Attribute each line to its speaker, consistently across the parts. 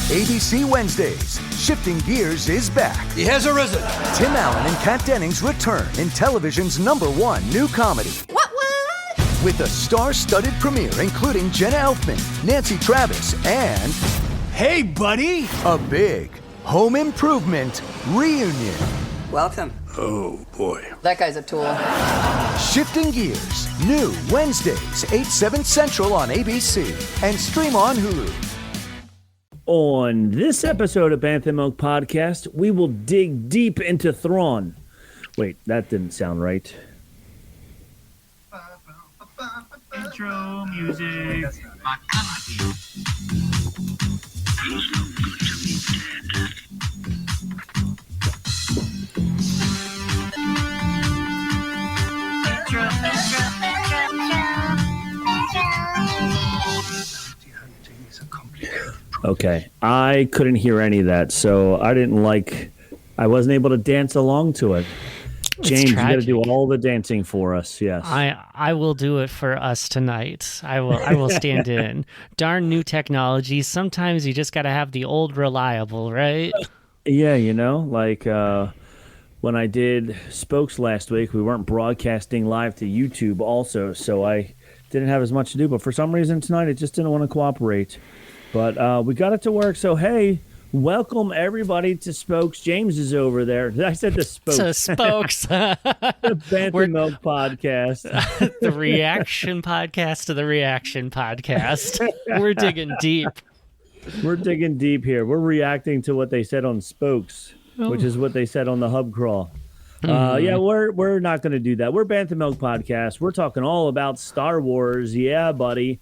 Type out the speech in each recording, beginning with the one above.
Speaker 1: ABC Wednesdays. Shifting Gears is back.
Speaker 2: He has arisen.
Speaker 1: Tim Allen and Kat Dennings return in television's #1 new comedy.
Speaker 3: What?
Speaker 1: With a star-studded premiere including Jenna Elfman, Nancy Travis, and...
Speaker 2: Hey, buddy!
Speaker 1: a big home improvement reunion.
Speaker 3: Welcome.
Speaker 2: Oh, boy.
Speaker 3: That guy's a tool.
Speaker 1: Shifting Gears. New Wednesdays, 8/7 Central on ABC. And stream on Hulu.
Speaker 4: On this episode of Bantha Milk Podcast, we will dig deep into Thrawn. Wait, that didn't sound right.
Speaker 5: Intro music.
Speaker 4: Okay, I couldn't hear any of that, so I wasn't able to dance along to it. James, you got to do all the dancing for us. Yes,
Speaker 6: I will do it for us tonight. I will stand in. Darn new technology. Sometimes you just got to have the old reliable, right?
Speaker 4: Yeah, when I did Spokes last week, we weren't broadcasting live to YouTube also, so I didn't have as much to do. But for some reason tonight, it just didn't want to cooperate. But we got it to work. So hey, welcome everybody to Spokes. James is over there. I said the Spokes.
Speaker 6: To Spokes.
Speaker 4: The Bantha Milk Podcast.
Speaker 6: The reaction podcast to the reaction podcast. We're digging deep.
Speaker 4: We're digging deep here. We're reacting to what they said on Spokes, which is what they said on the Hub Crawl. Yeah, we're not going to do that. We're Bantha Milk Podcast. We're talking all about Star Wars. Yeah, buddy.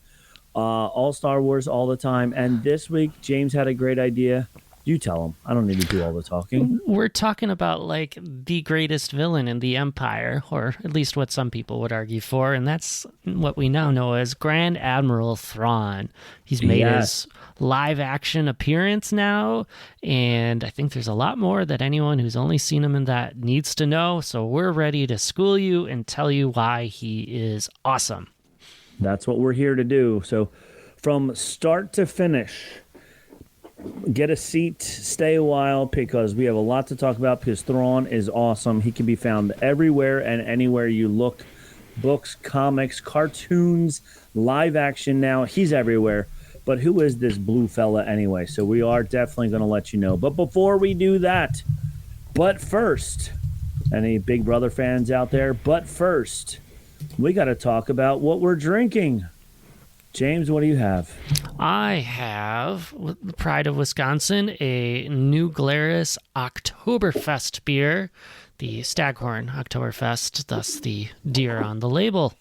Speaker 4: All Star Wars all the time. And this week, James had a great idea. You tell him. I don't need to do all the talking.
Speaker 6: We're talking about like the greatest villain in the Empire, or at least what some people would argue for, and that's what we now know as Grand Admiral Thrawn. He's made his live action appearance now, and I think there's a lot more that anyone who's only seen him in that needs to know. So we're ready to school you and tell you why he is awesome.
Speaker 4: That's what we're here to do. So from start to finish, get a seat, stay a while, because we have a lot to talk about, because Thrawn is awesome. He can be found everywhere and anywhere you look. Books, comics, cartoons, live action now. He's everywhere. But who is this blue fella anyway? So we are definitely going to let you know. But before we do that, but first, any Big Brother fans out there, but first, we got to talk about what we're drinking. James, what do you have?
Speaker 6: I have, with the pride of Wisconsin, a New Glarus Oktoberfest beer, the Staghorn Oktoberfest, thus the deer on the label.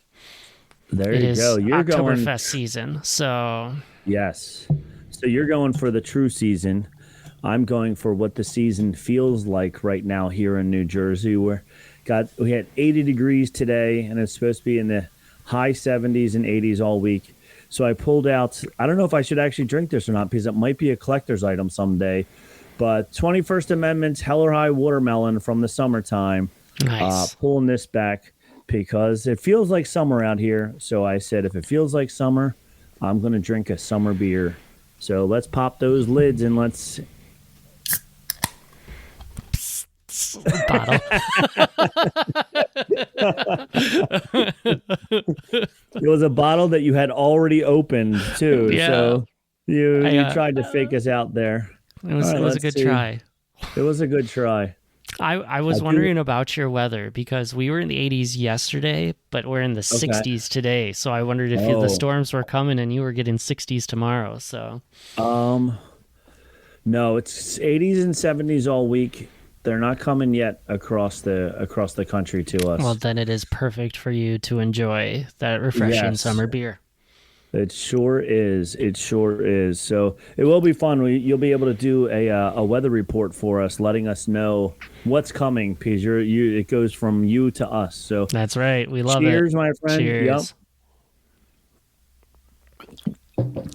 Speaker 4: There you go. You're going
Speaker 6: Oktoberfest season, so...
Speaker 4: Yes. So you're going for the true season. I'm going for what the season feels like right now here in New Jersey. We had 80 degrees today, and it's supposed to be in the high 70s and 80s all week. So I pulled out, I don't know if I should actually drink this or not, because it might be a collector's item someday, but 21st Amendment's Hell or High Watermelon from the summertime.
Speaker 6: Nice.
Speaker 4: Pulling this back because it feels like summer out here. So I said, if it feels like summer, I'm going to drink a summer beer. So let's pop those lids and let's...
Speaker 6: Bottle.
Speaker 4: It was a bottle that you had already opened too.
Speaker 6: Yeah.
Speaker 4: So you tried to fake us out there.
Speaker 6: It was a good try.
Speaker 4: It was a good try.
Speaker 6: I was wondering about your weather, because we were in the 80s yesterday, but we're in the 60s today. So I wondered if the storms were coming and you were getting 60s tomorrow. So
Speaker 4: no, it's 80s and 70s all week. They're not coming yet across the country to us.
Speaker 6: Well, then it is perfect for you to enjoy that refreshing summer beer.
Speaker 4: It sure is. It sure is. So it will be fun. You'll be able to do a weather report for us, letting us know what's coming, because it goes from you to us. So
Speaker 6: that's right. We love
Speaker 4: cheers,
Speaker 6: it.
Speaker 4: My friend.
Speaker 6: Cheers.
Speaker 4: Yep.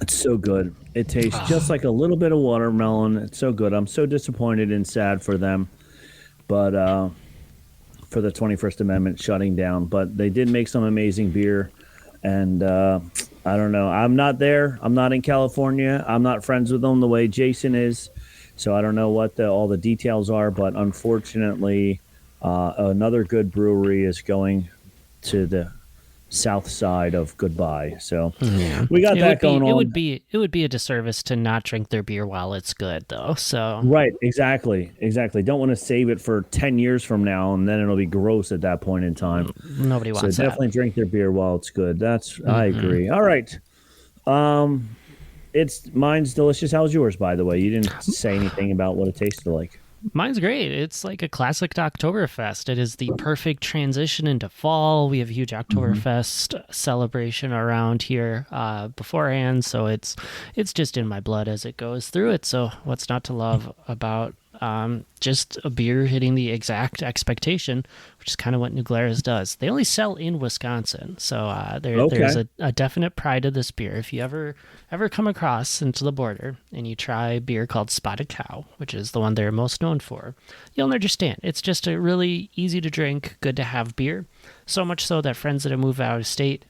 Speaker 4: It's so good. It tastes just like a little bit of watermelon. It's so good. I'm so disappointed and sad for them, but for the 21st Amendment shutting down. But they did make some amazing beer, and I don't know. I'm not there. I'm not in California. I'm not friends with them the way Jason is. So I don't know what all the details are, but unfortunately, another good brewery is going to the south side of goodbye. So we got that going on.
Speaker 6: It would be a disservice to not drink their beer while it's good, though. So
Speaker 4: Right, exactly. Don't want to save it for 10 years from now, and then it'll be gross at that point in time.
Speaker 6: Nobody wants
Speaker 4: So
Speaker 6: that.
Speaker 4: definitely drink their beer while it's good. I agree. All right. Mine's delicious. How's yours, by the way? You didn't say anything about what it tasted like.
Speaker 6: Mine's great. It's like a classic Oktoberfest. It is the perfect transition into fall. We have a huge Oktoberfest celebration around here beforehand, so it's just in my blood as it goes through it. So what's not to love about just a beer hitting the exact expectation, which is kind of what New Glarus does. They only sell in Wisconsin, so there's a definite pride of this beer. If you ever come across into the border and you try a beer called Spotted Cow, which is the one they're most known for, you'll understand. It's just a really easy to drink, good to have beer. So much so that friends that have moved out of state,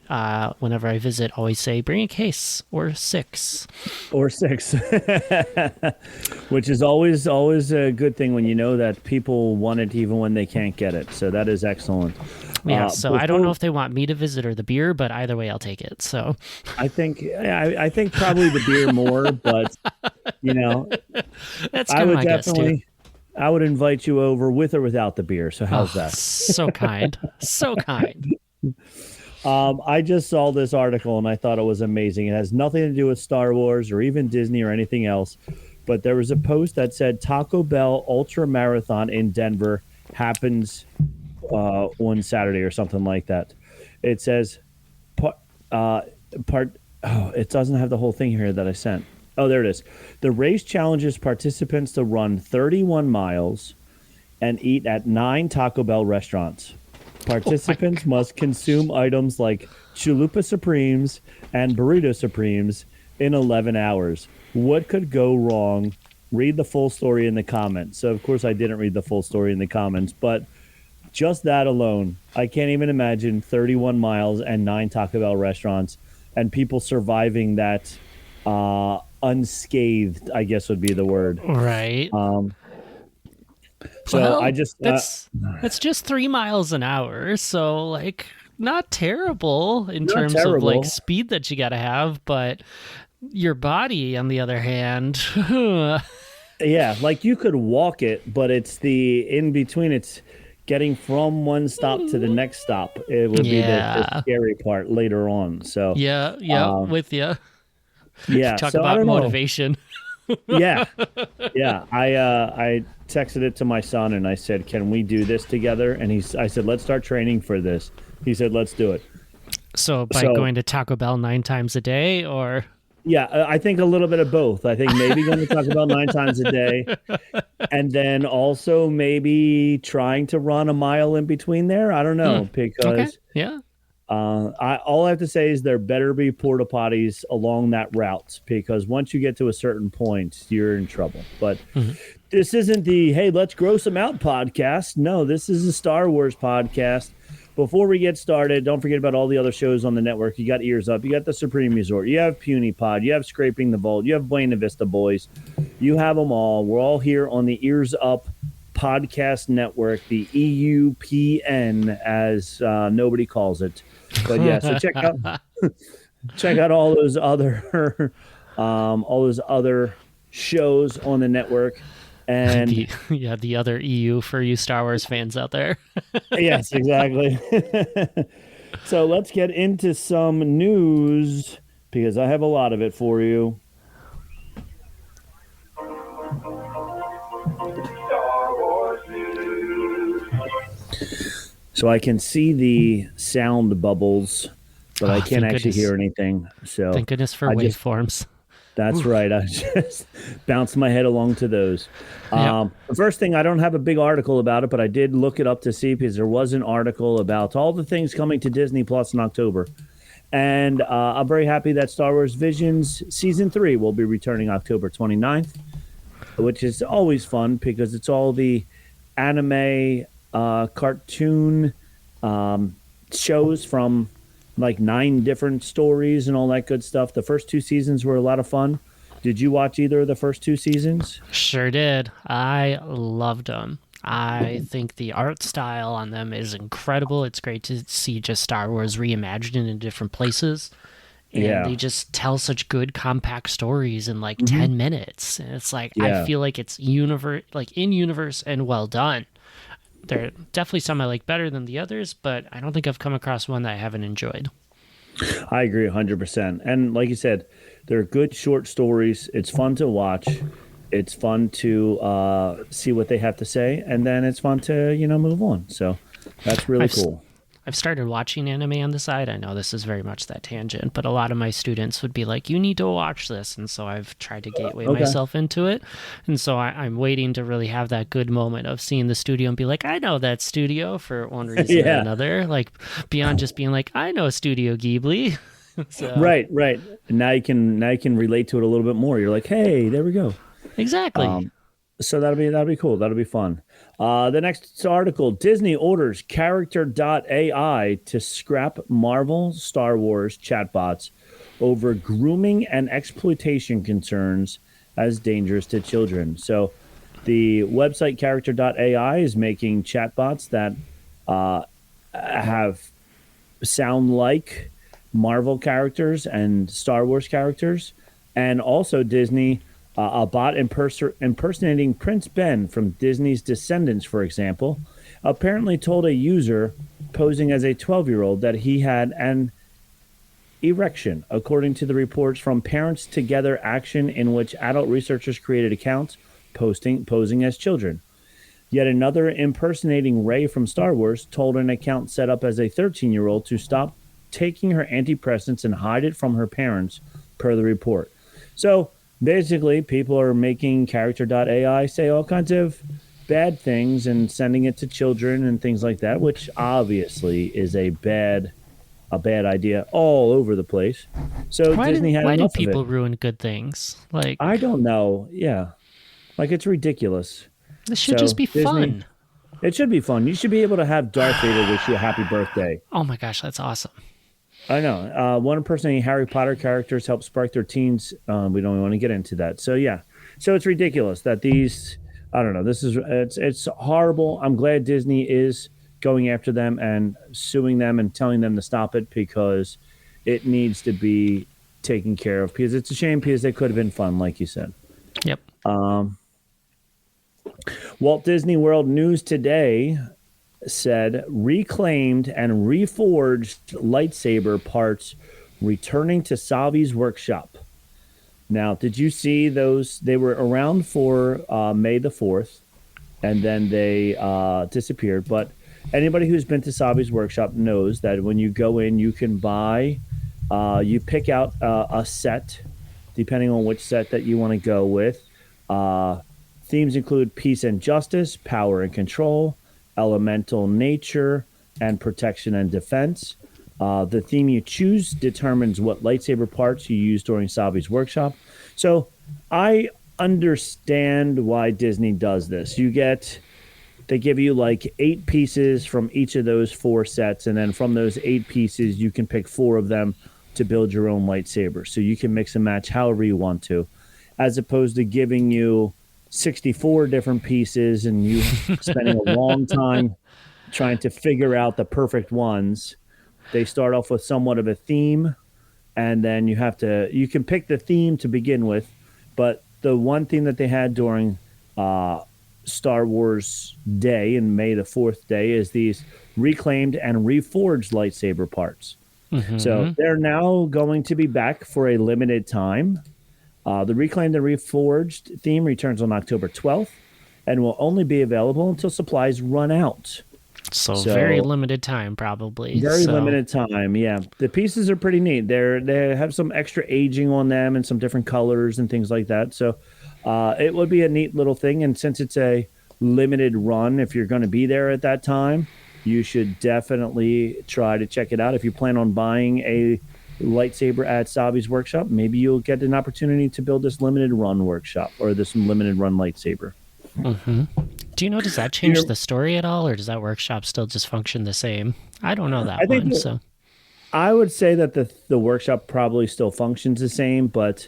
Speaker 6: whenever I visit, always say, bring a case or 6.
Speaker 4: Or 6. Which is always a good thing when you know that people want it even when they can't get it. So that is excellent.
Speaker 6: Yeah, so I don't know if they want me to visit or the beer, but either way, I'll take it. So
Speaker 4: I think probably the beer more, but
Speaker 6: that's kind of my guess too.
Speaker 4: I would invite you over with or without the beer. So how's that?
Speaker 6: So kind. So kind.
Speaker 4: I just saw this article and I thought it was amazing. It has nothing to do with Star Wars or even Disney or anything else. But there was a post that said Taco Bell Ultra Marathon in Denver happens on Saturday or something like that. It says it doesn't have the whole thing here that I sent. Oh, there it is. The race challenges participants to run 31 miles and eat at 9 Taco Bell restaurants. Participants must consume items like Chalupa Supremes and Burrito Supremes in 11 hours. What could go wrong? Read the full story in the comments. So, of course, I didn't read the full story in the comments, but just that alone, I can't even imagine 31 miles and 9 Taco Bell restaurants and people surviving that unscathed, I guess would be the word.
Speaker 6: Right.
Speaker 4: So
Speaker 6: well,
Speaker 4: I just
Speaker 6: that's just 3 miles an hour, so like not terrible in terms of like speed that you got to have, but your body on the other hand,
Speaker 4: yeah, like you could walk it, but it's the in between. It's getting from one stop to the next stop. It will be the scary part later on. So
Speaker 6: with you.
Speaker 4: Yeah,
Speaker 6: talk
Speaker 4: so
Speaker 6: about motivation.
Speaker 4: yeah. I texted it to my son and I said, "Can we do this together?" And I said, "Let's start training for this." He said, "Let's do it."
Speaker 6: So going to Taco Bell 9 times a day, or
Speaker 4: yeah, I think a little bit of both. I think maybe going to Taco Bell 9 times a day, and then also maybe trying to run a mile in between there. I don't know because all I have to say is there better be porta potties along that route because once you get to a certain point, you're in trouble. But this isn't the hey, let's gross them out podcast. No, this is a Star Wars podcast. Before we get started, don't forget about all the other shows on the network. You got Ears Up, you got the Supreme Resort, you have Puny Pod, you have Scraping the Vault, you have Buena Vista Boys. You have them all. We're all here on the Ears Up podcast network, the EUPN, as nobody calls it. But yeah, so check out all those other shows on the network. And
Speaker 6: the other EU for you Star Wars fans out there.
Speaker 4: Yes, exactly. So let's get into some news because I have a lot of it for you. So I can see the sound bubbles, but I can't actually hear anything. So
Speaker 6: thank goodness for waveforms.
Speaker 4: That's right. I just bounced my head along to those. The first thing, I don't have a big article about it, but I did look it up to see because there was an article about all the things coming to Disney Plus in October. And I'm very happy that Star Wars Visions Season 3 will be returning October 29th, which is always fun because it's all the anime cartoon shows from like 9 different stories and all that good stuff. The first 2 seasons were a lot of fun. Did you watch either of the first 2 seasons?
Speaker 6: Sure did. I loved them. I think the art style on them is incredible. It's great to see just Star Wars reimagined in different places. And they just tell such good compact stories in like 10 minutes. And it's like, I feel like it's in universe and well done. There are definitely some I like better than the others, but I don't think I've come across one that I haven't enjoyed.
Speaker 4: I agree 100%. And like you said, they're good short stories. It's fun to watch. It's fun to see what they have to say. And then it's fun to, move on. So that's really cool.
Speaker 6: I've started watching anime on the side. I know this is very much that tangent, but a lot of my students would be like, you need to watch this. And so I've tried to gateway myself into it. And so I'm waiting to really have that good moment of seeing the studio and be like, I know that studio for one reason or another. Like beyond just being like, I know Studio Ghibli. So,
Speaker 4: right. And now you can relate to it a little bit more. You're like, hey, there we go.
Speaker 6: Exactly.
Speaker 4: So that'll be cool. That'll be fun. The next article, Disney orders character.ai to scrap Marvel Star Wars chatbots over grooming and exploitation concerns as dangerous to children. So the website character.ai is making chatbots that have sound like Marvel characters and Star Wars characters. And also Disney... a bot impersonating Prince Ben from Disney's Descendants, for example, apparently told a user posing as a 12-year-old that he had an erection, according to the reports from Parents Together Action, in which adult researchers created accounts posing as children. Yet another impersonating Rey from Star Wars told an account set up as a 13-year-old to stop taking her antidepressants and hide it from her parents, per the report. So... basically, people are making character.ai say all kinds of bad things and sending it to children and things like that, which obviously is a bad idea all over the place. So Disney had enough of it.
Speaker 6: Why do people ruin good things? Like,
Speaker 4: I don't know. Yeah. Like, it's ridiculous.
Speaker 6: This should just be fun.
Speaker 4: It should be fun. You should be able to have Darth Vader wish you a happy birthday.
Speaker 6: Oh my gosh, that's awesome.
Speaker 4: I know. One impersonating Harry Potter characters helped spark their teens. We don't want to get into that. So yeah. So it's ridiculous that these. I don't know. It's horrible. I'm glad Disney is going after them and suing them and telling them to stop it because it needs to be taken care of. Because it's a shame because they could have been fun, like you said.
Speaker 6: Yep.
Speaker 4: Walt Disney World News Today said reclaimed and reforged lightsaber parts returning to Savi's workshop. Now, did you see those? They were around for May the 4th, and then they disappeared. But anybody who's been to Savi's workshop knows that when you go in, you can buy, you pick out a set, depending on which set that you want to go with. Themes include peace and justice, power and control, elemental nature, and protection and defense. The theme you choose determines what lightsaber parts you use during Savi's workshop. So I understand why Disney does this. They give you like 8 pieces from each of those 4 sets, and then from those 8 pieces, you can pick 4 of them to build your own lightsaber. So you can mix and match however you want to, as opposed to giving you 64 different pieces and you spending a long time trying to figure out the perfect ones. They start off with somewhat of a theme, and then you can pick the theme to begin with, but the one theme that they had during Star Wars Day and May the 4th day is these reclaimed and reforged lightsaber parts. Mm-hmm. So they're now going to be back for a limited time. The Reclaimed and Reforged theme returns on October 12th and will only be available until supplies run out.
Speaker 6: So very limited time, probably.
Speaker 4: Very limited time, yeah. The pieces are pretty neat. They have some extra aging on them and some different colors and things like that. So it would be a neat little thing. And since it's a limited run, if you're going to be there at that time, you should definitely try to check it out. If you plan on buying a lightsaber at Savi's workshop, maybe you'll get an opportunity to build this limited run workshop or this limited run lightsaber.
Speaker 6: Mm-hmm. Do you know, does that change the story at all, or does that workshop still just function the same? I don't know that one.
Speaker 4: I would say that the workshop probably still functions the same, but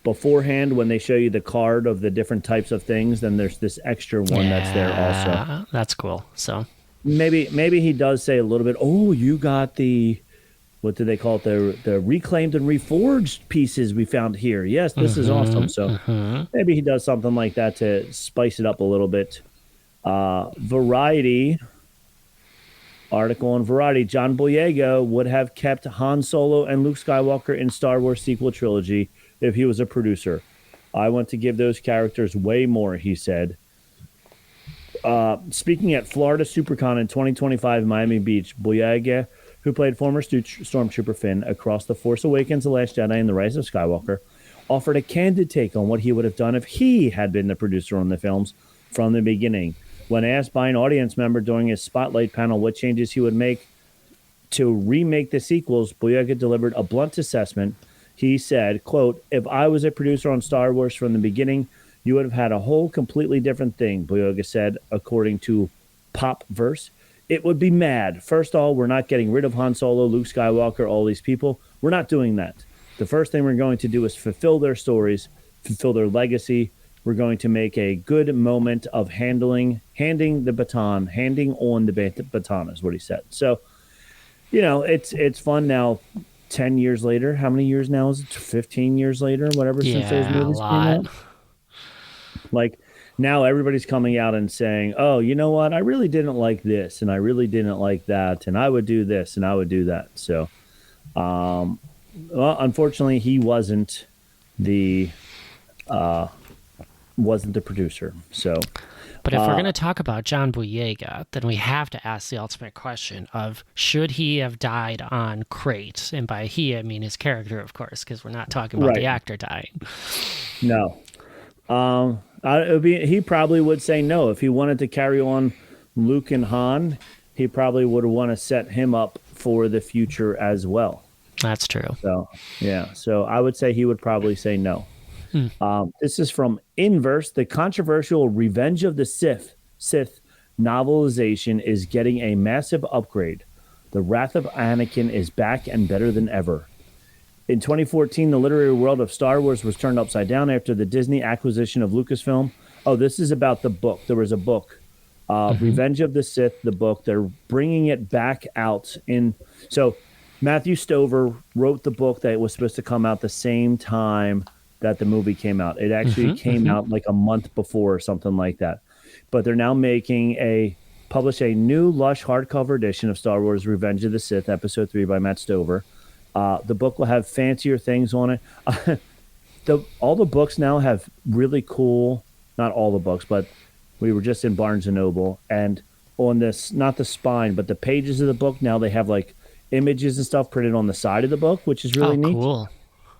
Speaker 4: beforehand, when they show you the card of the different types of things, then there's this extra one that's there also.
Speaker 6: That's cool. So
Speaker 4: maybe he does say a little bit. Oh, you got the, what do they call it? The reclaimed and reforged pieces we found here. Yes, this is awesome. So maybe he does something like that to spice it up a little bit. Variety article on Variety: John Boyega would have kept Han Solo and Luke Skywalker in Star Wars sequel trilogy if he was a producer. I want to give those characters way more, he said. Speaking at Florida SuperCon in 2025 Miami Beach, Boyega, who played former Stormtrooper Finn across The Force Awakens, The Last Jedi, and The Rise of Skywalker, offered a candid take on what he would have done if he had been the producer on the films from the beginning. When asked by an audience member during his spotlight panel what changes he would make to remake the sequels, Boyega delivered a blunt assessment. He said, quote, "If I was a producer on Star Wars from the beginning, you would have had a whole completely different thing," Boyega said, according to Popverse. "It would be mad. First of all, we're not getting rid of Han Solo, Luke Skywalker, all these people. We're not doing that. The first thing we're going to do is fulfill their stories, fulfill their legacy. We're going to make a good moment of handing the baton, handing on the baton," is what he said. So, it's fun now. 10 years later, how many years now is it? 15 years later, whatever, since those movies came out. Like, now everybody's coming out and saying, oh, you know what? I really didn't like this, and I really didn't like that, and I would do this, and I would do that. So, well, unfortunately, he wasn't the producer. So,
Speaker 6: but if we're going to talk about John Boyega, then we have to ask the ultimate question of, should he have died on Crate? And by he, I mean his character, of course, because we're not talking about the actor dying.
Speaker 4: No. He probably would say no. If he wanted to carry on Luke and Han, he probably would want to set him up for the future as well.
Speaker 6: That's true.
Speaker 4: So, yeah. So I would say he would probably say no. This is from Inverse. The controversial Revenge of the Sith novelization is getting a massive upgrade. The Wrath of Anakin is back and better than ever. In 2014, the literary world of Star Wars was turned upside down after the Disney acquisition of Lucasfilm. Oh, this is about the book. There was a book, Revenge of the Sith, the book. They're bringing it back out in. So Matthew Stover wrote the book that was supposed to come out the same time that the movie came out. It actually came out like a month before or something like that. But they're now publish a new lush hardcover edition of Star Wars Revenge of the Sith, Episode 3 by Matt Stover. The book will have fancier things on it. All the books now have really cool, not all the books, but we were just in Barnes & Noble, and on this, not the spine, but the pages of the book, now they have like images and stuff printed on the side of the book, which is really neat. Cool.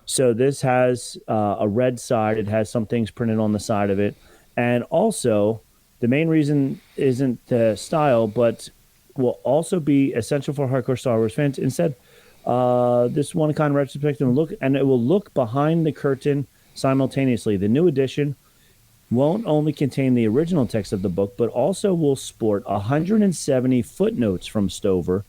Speaker 4: So this has a red side. It has some things printed on the side of it. And also, the main reason isn't the style, but will also be essential for hardcore Star Wars fans. Instead, this one-kind retrospective and it will look behind the curtain simultaneously. The new edition won't only contain the original text of the book, but also will sport 170 footnotes from Stover,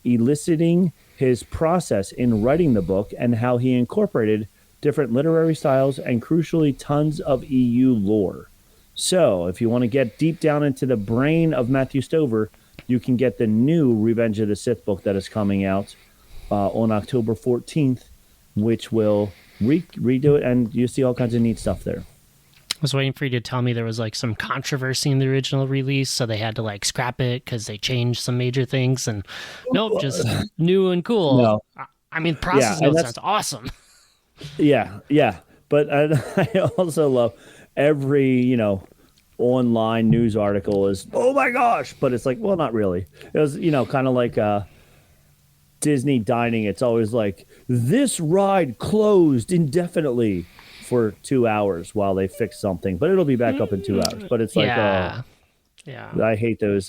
Speaker 4: eliciting his process in writing the book and how he incorporated different literary styles and, crucially, tons of EU lore. So, if you want to get deep down into the brain of Matthew Stover, you can get the new Revenge of the Sith book that is coming out on October 14th, which will redo it, and you see all kinds of neat stuff there.
Speaker 6: I was waiting for you to tell me there was like some controversy in the original release, so they had to like scrap it because they changed some major things. And nope, just new and cool. No. I mean, process notes sounds awesome.
Speaker 4: Yeah. But I also love every online news article is, oh my gosh, but it's like, well, not really. It was kind of like Disney dining. It's always like, this ride closed indefinitely for 2 hours while they fix something, but it'll be back up in 2 hours. But it's like, I hate those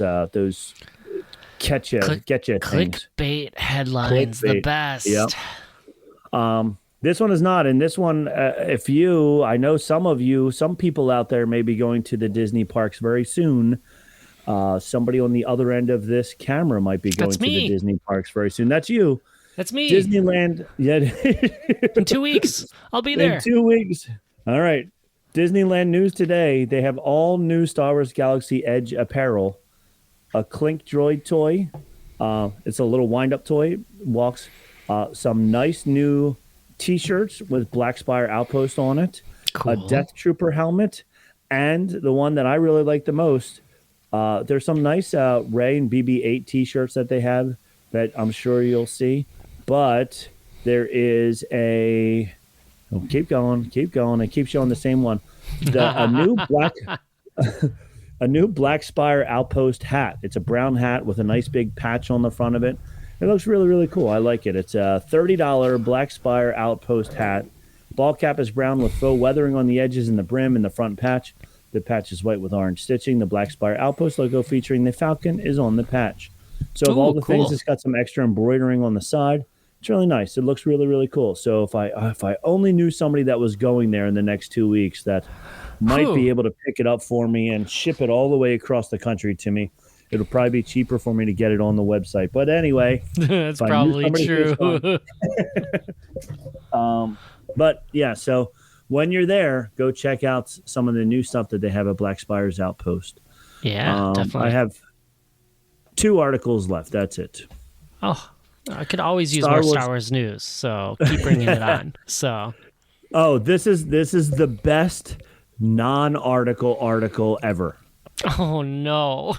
Speaker 4: get you things.
Speaker 6: Clickbait headlines, the best.
Speaker 4: Yep. This one is not, and this one, I know some people out there may be going to the Disney parks very soon. Somebody on the other end of this camera might be going to the Disney parks very soon. That's you.
Speaker 6: That's me.
Speaker 4: Disneyland. Yeah.
Speaker 6: In 2 weeks, I'll be there.
Speaker 4: In 2 weeks. All right. Disneyland news today. They have all new Star Wars Galaxy Edge apparel. A Clink droid toy. It's a little wind-up toy. Walks. Some nice new T-shirts with Black Spire Outpost on it.
Speaker 6: Cool.
Speaker 4: A Death Trooper helmet. And the one that I really like the most, there's some nice Rey and BB-8 T-shirts that they have that I'm sure you'll see. But there is a... Oh, keep going. I keep showing the same one. A new Black Spire Outpost hat. It's a brown hat with a nice big patch on the front of it. It looks really, really cool. I like it. It's a $30 Black Spire Outpost hat. Ball cap is brown with faux weathering on the edges and the brim and the front patch. The patch is white with orange stitching. The Black Spire Outpost logo featuring the Falcon is on the patch. So of all the things, it's got some extra embroidering on the side. It's really nice. It looks really, really cool. So if I only knew somebody that was going there in the next 2 weeks that might be able to pick it up for me and ship it all the way across the country to me, it'll probably be cheaper for me to get it on the website. But anyway,
Speaker 6: that's probably true.
Speaker 4: But yeah, so when you're there, go check out some of the new stuff that they have at Black Spire's Outpost.
Speaker 6: Yeah, definitely.
Speaker 4: I have 2 articles left. That's it.
Speaker 6: Oh, I could always use more Star Wars news, so keep bringing it on. So,
Speaker 4: this is the best non-article ever.
Speaker 6: Oh no!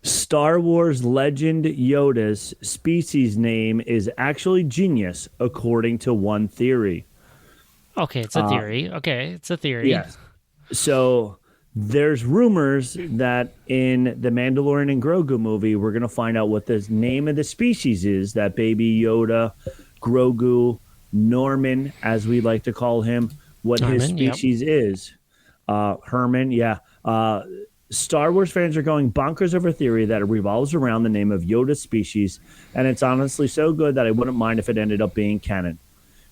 Speaker 4: Star Wars legend Yoda's species name is actually genius, according to one theory.
Speaker 6: Okay, it's a theory. It's a theory.
Speaker 4: Yes. So there's rumors that in the Mandalorian and Grogu movie, we're going to find out what the name of the species is that Baby Yoda, Grogu, Norman, as we like to call him, what Norman, his species is. Herman, yeah. Star Wars fans are going bonkers over a theory that it revolves around the name of Yoda's species, and it's honestly so good that I wouldn't mind if it ended up being canon.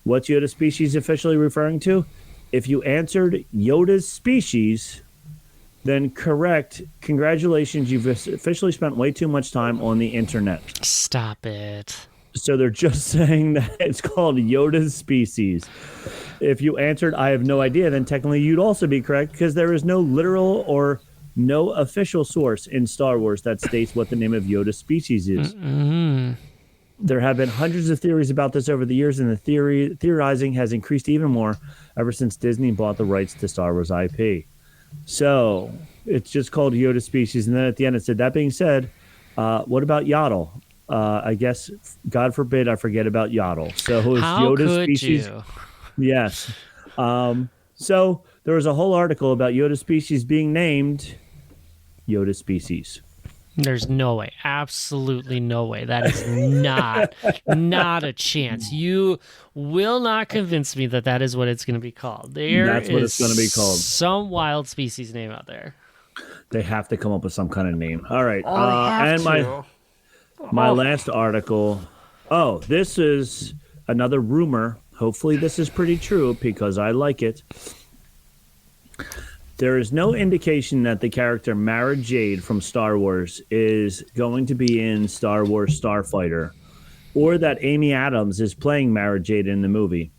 Speaker 4: What's Yoda's species officially referring to? If you answered Yoda's species, then correct. Congratulations, you've officially spent way too much time on the internet.
Speaker 6: Stop it.
Speaker 4: So they're just saying that it's called Yoda's species. If you answered, I have no idea, then technically you'd also be correct because there is no literal or no official source in Star Wars that states what the name of Yoda's species is. Mm-hmm. There have been hundreds of theories about this over the years, and the theorizing has increased even more ever since Disney bought the rights to Star Wars IP. So it's just called Yoda species. And then at the end it said, that being said, what about Yaddle? I guess, God forbid, I forget about Yaddle. So who is Yoda's species?
Speaker 6: You?
Speaker 4: Yes. So there was a whole article about Yoda species being named Yoda species.
Speaker 6: There's no way. Absolutely no way. That is not a chance. You will not convince me that is what it's going to be called. That's what it's going to be called. Some wild species name out there.
Speaker 4: They have to come up with some kind of name. All right. And my last article. Oh, this is another rumor. Hopefully this is pretty true because I like it. There is no indication that the character Mara Jade from Star Wars is going to be in Star Wars Starfighter, or that Amy Adams is playing Mara Jade in the movie.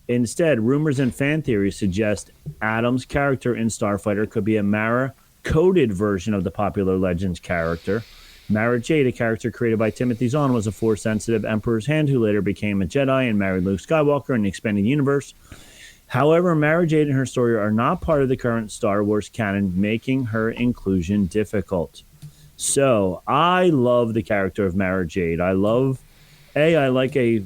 Speaker 4: Instead, rumors and fan theories suggest Adams' character in Starfighter could be a Mara-coded version of the popular Legends character. Mara Jade, a character created by Timothy Zahn, was a Force-sensitive Emperor's Hand who later became a Jedi and married Luke Skywalker in the expanded universe. However, Mara Jade and her story are not part of the current Star Wars canon, making her inclusion difficult. So, I love the character of Mara Jade. I like a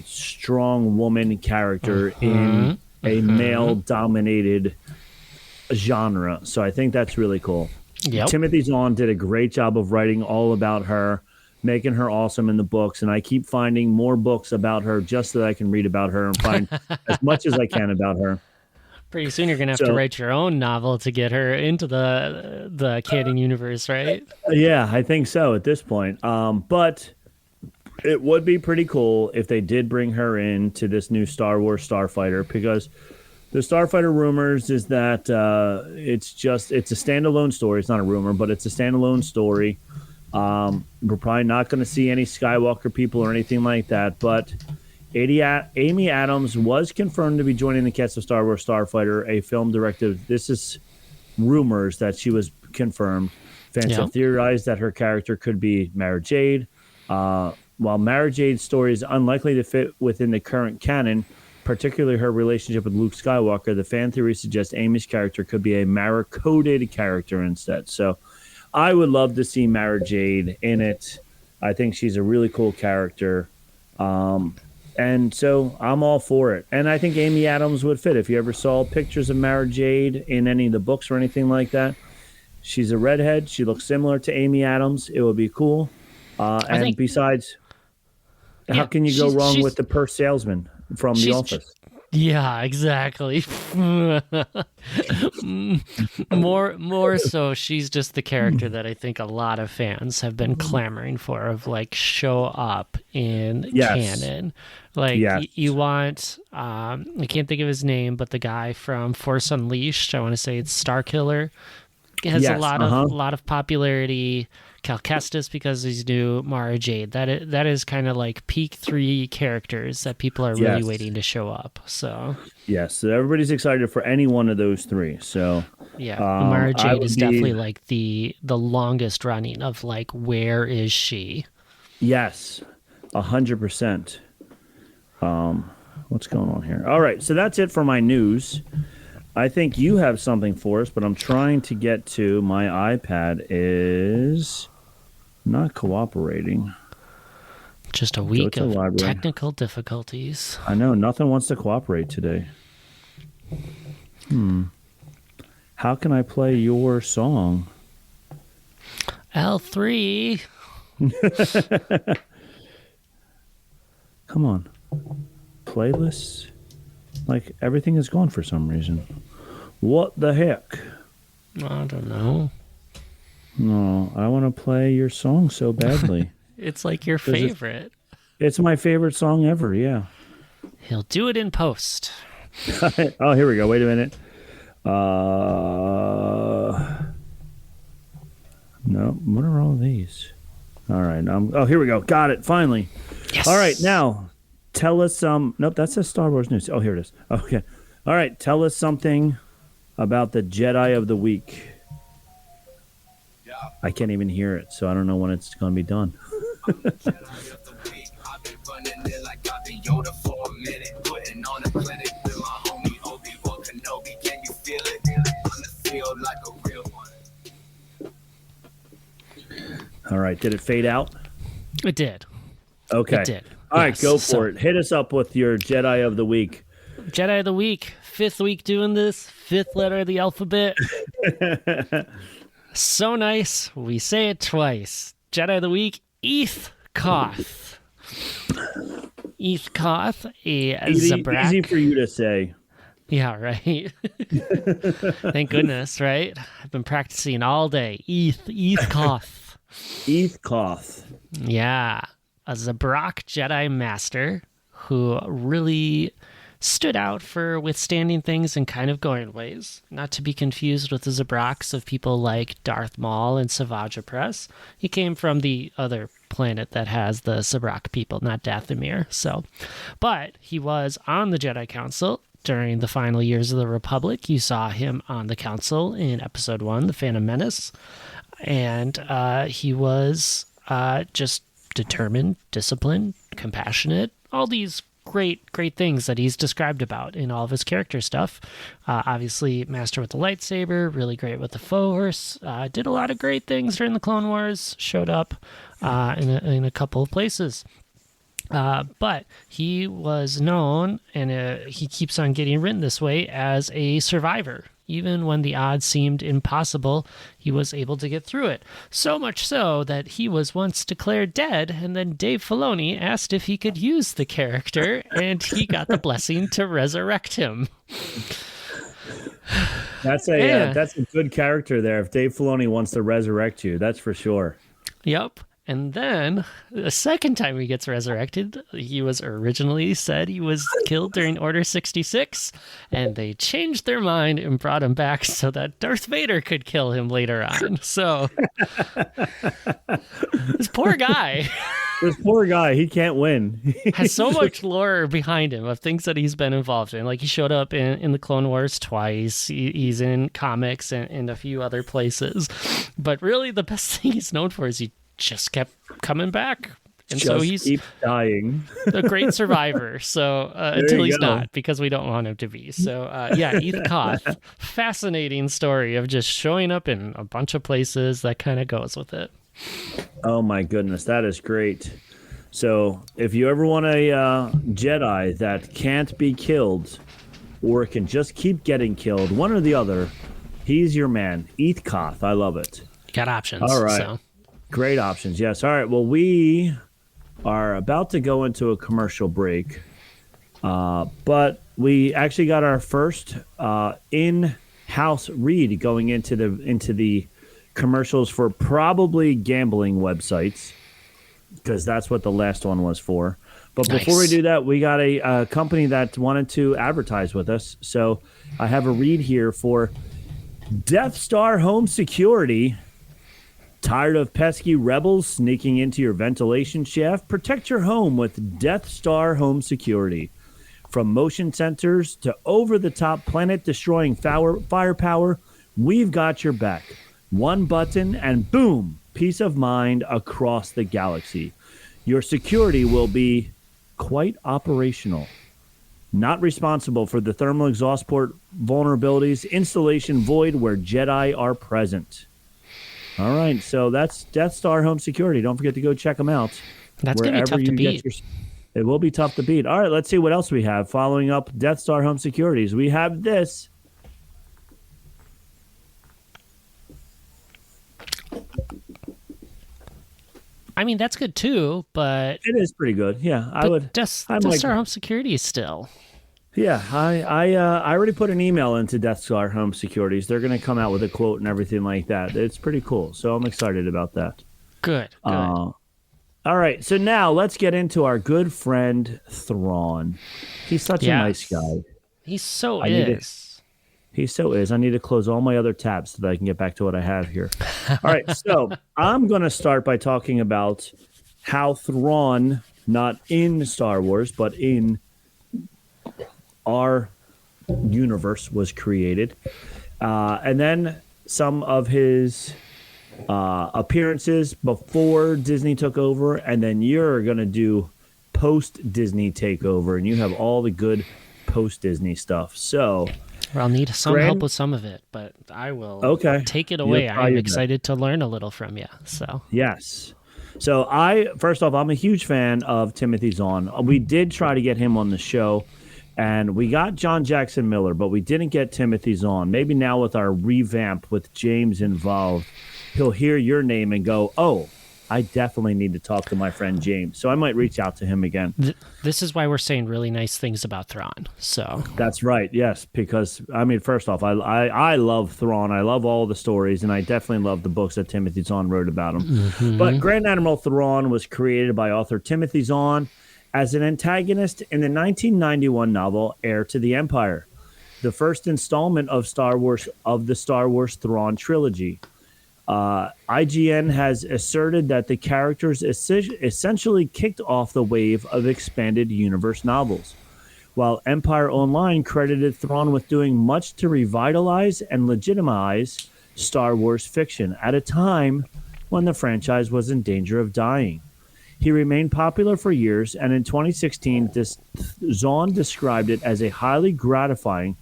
Speaker 4: strong woman character in a male-dominated genre. So, I think that's really cool.
Speaker 6: Yep.
Speaker 4: Timothy Zahn did a great job of writing all about her, making her awesome in the books, and I keep finding more books about her just so that I can read about her and find as much as I can about her.
Speaker 6: Pretty soon you're going to have to write your own novel to get her into the canon universe, right?
Speaker 4: Yeah, I think so at this point. But it would be pretty cool if they did bring her into this new Star Wars Starfighter, because the Starfighter rumors is that it's a standalone story. It's not a rumor, but it's a standalone story We're probably not going to see any Skywalker people or anything like that, but Amy Adams was confirmed to be joining the cast of Star Wars Starfighter, a film directive. This is rumors that she was confirmed. Fans have theorized that her character could be Mara Jade. While Mara Jade's story is unlikely to fit within the current canon, particularly her relationship with Luke Skywalker, the fan theory suggests Amy's character could be a Mara-coded character instead. So I would love to see Mara Jade in it. I think she's a really cool character. And so I'm all for it. And I think Amy Adams would fit. If you ever saw pictures of Mara Jade in any of the books or anything like that, she's a redhead. She looks similar to Amy Adams. It would be cool. And besides, how can you go wrong with the purse salesman from The Office?
Speaker 6: Yeah, exactly. more so, she's just the character that I think a lot of fans have been clamoring for, of like, show up in canon. Like, you want, I can't think of his name, but the guy from Force Unleashed, I want to say it's Starkiller, has a lot of popularity. Cal Kestis, because he's new. Mara Jade. That is kind of like peak 3 characters that people are really waiting to show up. So
Speaker 4: so everybody's excited for any one of those 3. So
Speaker 6: Mara Jade is definitely like the longest running of like, where is she?
Speaker 4: Yes, 100%. What's going on here? All right, so that's it for my news. I think you have something for us, but I'm trying to get to my iPad is not cooperating.
Speaker 6: Just a week of technical difficulties.
Speaker 4: I know, nothing wants to cooperate today. How can I play your song?
Speaker 6: L3.
Speaker 4: Come on. Playlists? Like, everything is gone for some reason. What the heck?
Speaker 6: I don't know.
Speaker 4: No, I want to play your song so badly.
Speaker 6: It's like your favorite.
Speaker 4: It's my favorite song ever, yeah.
Speaker 6: He'll do it in post.
Speaker 4: Oh, here we go. Wait a minute. No, what are all these? All right. Oh, here we go. Got it. Finally.
Speaker 6: Yes.
Speaker 4: All right. Now, tell us nope, that says Star Wars news. Oh, here it is. Okay. All right. Tell us something about the Jedi of the Week. I can't even hear it, so I don't know when it's going to be done. All right. Did it fade out?
Speaker 6: It did.
Speaker 4: Okay.
Speaker 6: It did.
Speaker 4: All right, go for it. Hit us up with your Jedi of the Week.
Speaker 6: Jedi of the Week. 5th week doing this. 5th letter of the alphabet. So nice. We say it twice. Jedi of the Week. Eth Koth. Eth Koth, a Zabrak.
Speaker 4: Easy for you to say.
Speaker 6: Yeah, right. Thank goodness, right? I've been practicing all day. Eth Koth.
Speaker 4: Eth Koth.
Speaker 6: Yeah. A Zabrak Jedi Master who really stood out for withstanding things and kind of going ways. Not to be confused with the Zabraks of people like Darth Maul and Savage Opress. He came from the other planet that has the Zabrak people, not Dathomir. But he was on the Jedi Council during the final years of the Republic. You saw him on the Council in Episode 1, The Phantom Menace. And he was just determined, disciplined, compassionate, all these great things that he's described about in all of his character stuff. Obviously, master with the lightsaber, really great with the Force, did a lot of great things during the Clone Wars, showed up in a couple of places. But he was known, and he keeps on getting written this way, as a survivor. Even when the odds seemed impossible, he was able to get through it. So much so that he was once declared dead, and then Dave Filoni asked if he could use the character, and he got the blessing to resurrect him.
Speaker 4: That's a good character there. If Dave Filoni wants to resurrect you, that's for sure.
Speaker 6: Yep. And then the second time he gets resurrected, he was originally said he was killed during Order 66, and they changed their mind and brought him back so that Darth Vader could kill him later on. So this poor guy.
Speaker 4: This poor guy, he can't win.
Speaker 6: Has so much lore behind him of things that he's been involved in. Like he showed up in the Clone Wars twice. He's in comics and a few other places. But really the best thing he's known for is he just kept coming back. And so he's
Speaker 4: keep dying.
Speaker 6: a great survivor. So until he's not, because we don't want him to be. So yeah, Eth Koth, fascinating story of just showing up in a bunch of places that kind of goes with it.
Speaker 4: Oh my goodness, that is great. So if you ever want a Jedi that can't be killed or can just keep getting killed, one or the other, he's your man. Eth Koth, I love it.
Speaker 6: You got options.
Speaker 4: All right.
Speaker 6: So.
Speaker 4: Great options, yes. All right, well, we are about to go into a commercial break, but we actually got our first in-house read going into the commercials for probably gambling websites, because that's what the last one was for. But before we do that, we got a company that wanted to advertise with us. So I have a read here for Death Star Home Security. Tired of pesky rebels sneaking into your ventilation shaft? Protect your home with Death Star Home Security. From motion sensors to over-the-top planet-destroying firepower, we've got your back. One button and boom, peace of mind across the galaxy. Your security will be quite operational. Not responsible for the thermal exhaust port vulnerabilities, installation void where Jedi are present. All right, so that's Death Star Home Security. Don't forget to go check them out.
Speaker 6: That's going to be tough to beat.
Speaker 4: It will be tough to beat. All right, let's see what else we have. Following up Death Star Home Securities, we have this.
Speaker 6: I mean, that's good too, but...
Speaker 4: It is pretty good, yeah. I would.
Speaker 6: Death Star Home Security is still...
Speaker 4: Yeah, I already put an email into Death Star Home Securities. They're going to come out with a quote and everything like that. It's pretty cool, so I'm excited about that.
Speaker 6: Good.
Speaker 4: All right, so now let's get into our good friend Thrawn. He's such a nice guy.
Speaker 6: He so is.
Speaker 4: He so is. I need to close all my other tabs so that I can get back to what I have here. All right, so I'm going to start by talking about how Thrawn, not in Star Wars, but in our universe, was created. And then some of his appearances before Disney took over, and then you're going to do post-Disney takeover, and you have all the good post-Disney stuff. So...
Speaker 6: Well, I'll need some help with some of it, but I will take it away. I'm excited to learn a little from you. So
Speaker 4: yes. So first off, I'm a huge fan of Timothy Zahn. We did try to get him on the show, and we got John Jackson Miller, but we didn't get Timothy Zahn. Maybe now with our revamp with James involved, he'll hear your name and go, oh, I definitely need to talk to my friend James. So I might reach out to him again.
Speaker 6: This is why we're saying really nice things about Thrawn. So
Speaker 4: that's right. Yes, because I mean, first off, I love Thrawn. I love all the stories, and I definitely love the books that Timothy Zahn wrote about him. Mm-hmm. But Grand Admiral Thrawn was created by author Timothy Zahn as an antagonist in the 1991 novel Heir to the Empire, the first installment of the Star Wars Thrawn trilogy. IGN has asserted that the characters essentially kicked off the wave of expanded universe novels, while Empire Online credited Thrawn with doing much to revitalize and legitimize Star Wars fiction at a time when the franchise was in danger of dying. He remained popular for years, and in 2016, Zahn described it as highly gratifying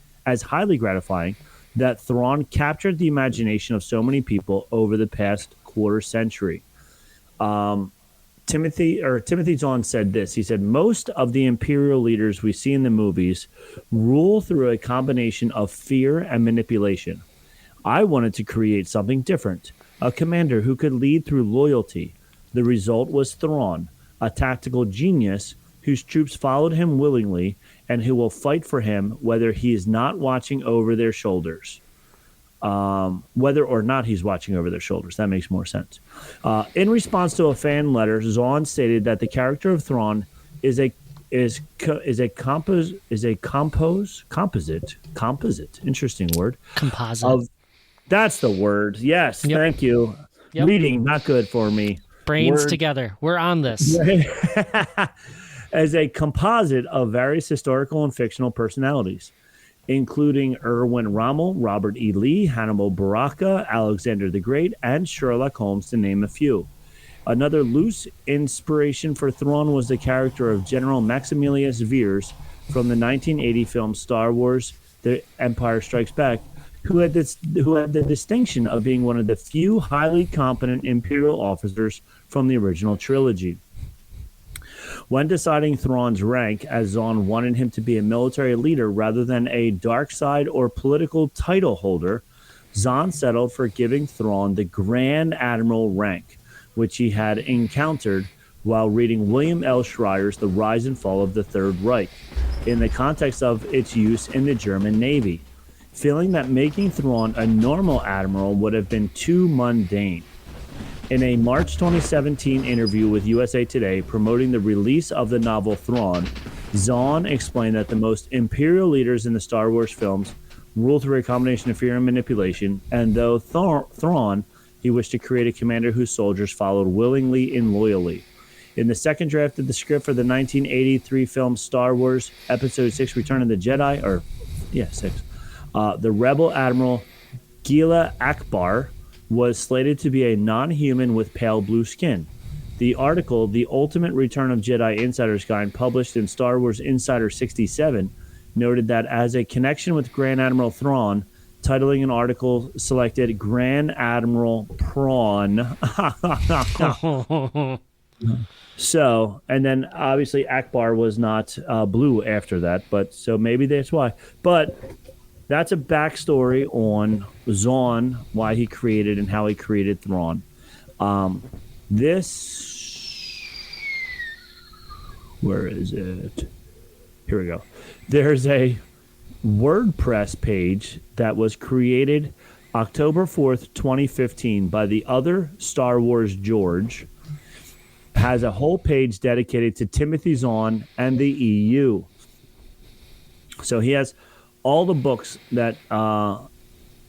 Speaker 4: that Thrawn captured the imagination of so many people over the past quarter century. Timothy Zahn said this. He said, most of the Imperial leaders we see in the movies rule through a combination of fear and manipulation. I wanted to create something different, a commander who could lead through loyalty. The result was Thrawn, a tactical genius whose troops followed him willingly and who will fight for him whether he is not watching over their shoulders. whether or not he's watching over their shoulders. That makes more sense. In response to a fan letter, Zahn stated that the character of Thrawn is a composite. Interesting word.
Speaker 6: Composite.
Speaker 4: That's the word. Yes,
Speaker 6: Yep.
Speaker 4: thank you.
Speaker 6: Yep.
Speaker 4: Reading, not good for me.
Speaker 6: Brains
Speaker 4: Word.
Speaker 6: together. We're on this.
Speaker 4: As a composite of various historical and fictional personalities, including Erwin Rommel, Robert E. Lee, Hannibal Barca, Alexander the Great, and Sherlock Holmes, to name a few. Another loose inspiration for Thrawn was the character of General Maximilius Veers from the 1980 film Star Wars: The Empire Strikes Back, who had the distinction of being one of the few highly competent Imperial officers from the original trilogy. When deciding Thrawn's rank, as Zahn wanted him to be a military leader rather than a dark side or political title holder, Zahn settled for giving Thrawn the Grand Admiral rank, which he had encountered while reading William L. Schreier's The Rise and Fall of the Third Reich, in the context of its use in the German Navy, feeling that making Thrawn a normal admiral would have been too mundane. In a March 2017 interview with USA Today promoting the release of the novel Thrawn, Zahn explained that the most imperial leaders in the Star Wars films rule through a combination of fear and manipulation, and though Thrawn, he wished to create a commander whose soldiers followed willingly and loyally. In the second draft of the script for the 1983 film Star Wars Episode 6 Return of the Jedi, 6, the rebel admiral Gila Akbar was slated to be a non-human with pale blue skin. The article, The Ultimate Return of Jedi Insider's Guide, published in Star Wars Insider 67, noted that as a connection with Grand Admiral Thrawn, titling an article selected Grand Admiral Prawn. So, and then obviously Akbar was not blue after that, but so maybe that's why. But that's a backstory on Zahn, why he created and how he created Thrawn. Where is it? Here we go. There's a WordPress page that was created October 4th, 2015 by the other Star Wars George. Has a whole page dedicated to Timothy Zahn and the EU. So he has all the books that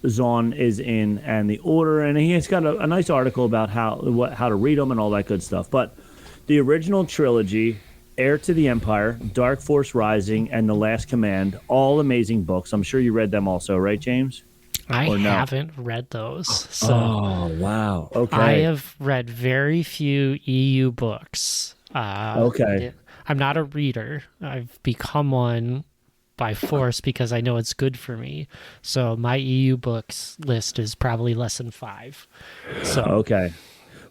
Speaker 4: Zahn is in and the order, and he has got a nice article about how to read them and all that good stuff. But the original trilogy, Heir to the Empire, Dark Force Rising, and The Last Command, all amazing books. I'm sure you read them also, right, James?
Speaker 6: I haven't read those. So
Speaker 4: oh, wow. Okay.
Speaker 6: I have read very few EU books.
Speaker 4: Okay.
Speaker 6: I'm not a reader. I've become one by force because I know it's good for me. So my EU books list is probably less than 5. So
Speaker 4: okay.